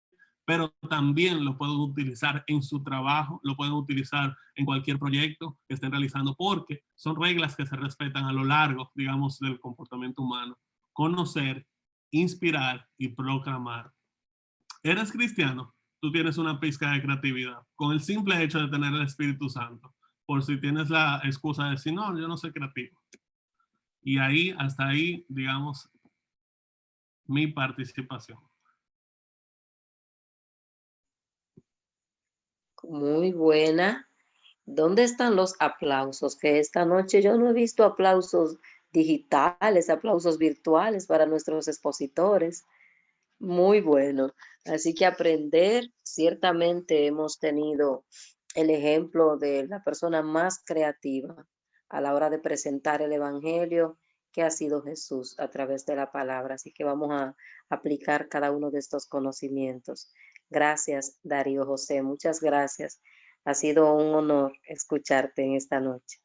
[SPEAKER 4] pero también lo pueden utilizar en su trabajo, lo pueden utilizar en cualquier proyecto que estén realizando, porque son reglas que se respetan a lo largo, digamos, del comportamiento humano. Conocer, inspirar y proclamar. ¿Eres cristiano? Tú tienes una pizca de creatividad con el simple hecho de tener el Espíritu Santo. Por si tienes la excusa de decir, no, yo no soy creativo. Y ahí, hasta ahí, digamos, mi participación.
[SPEAKER 1] Muy buena. ¿Dónde están los aplausos? Que esta noche yo no he visto aplausos digitales, aplausos virtuales para nuestros expositores. Muy bueno. Así que aprender, ciertamente hemos tenido el ejemplo de la persona más creativa a la hora de presentar el evangelio, que ha sido Jesús a través de la palabra. Así que vamos a aplicar cada uno de estos conocimientos. Gracias, Darío José. Muchas gracias. Ha sido un honor escucharte en esta noche.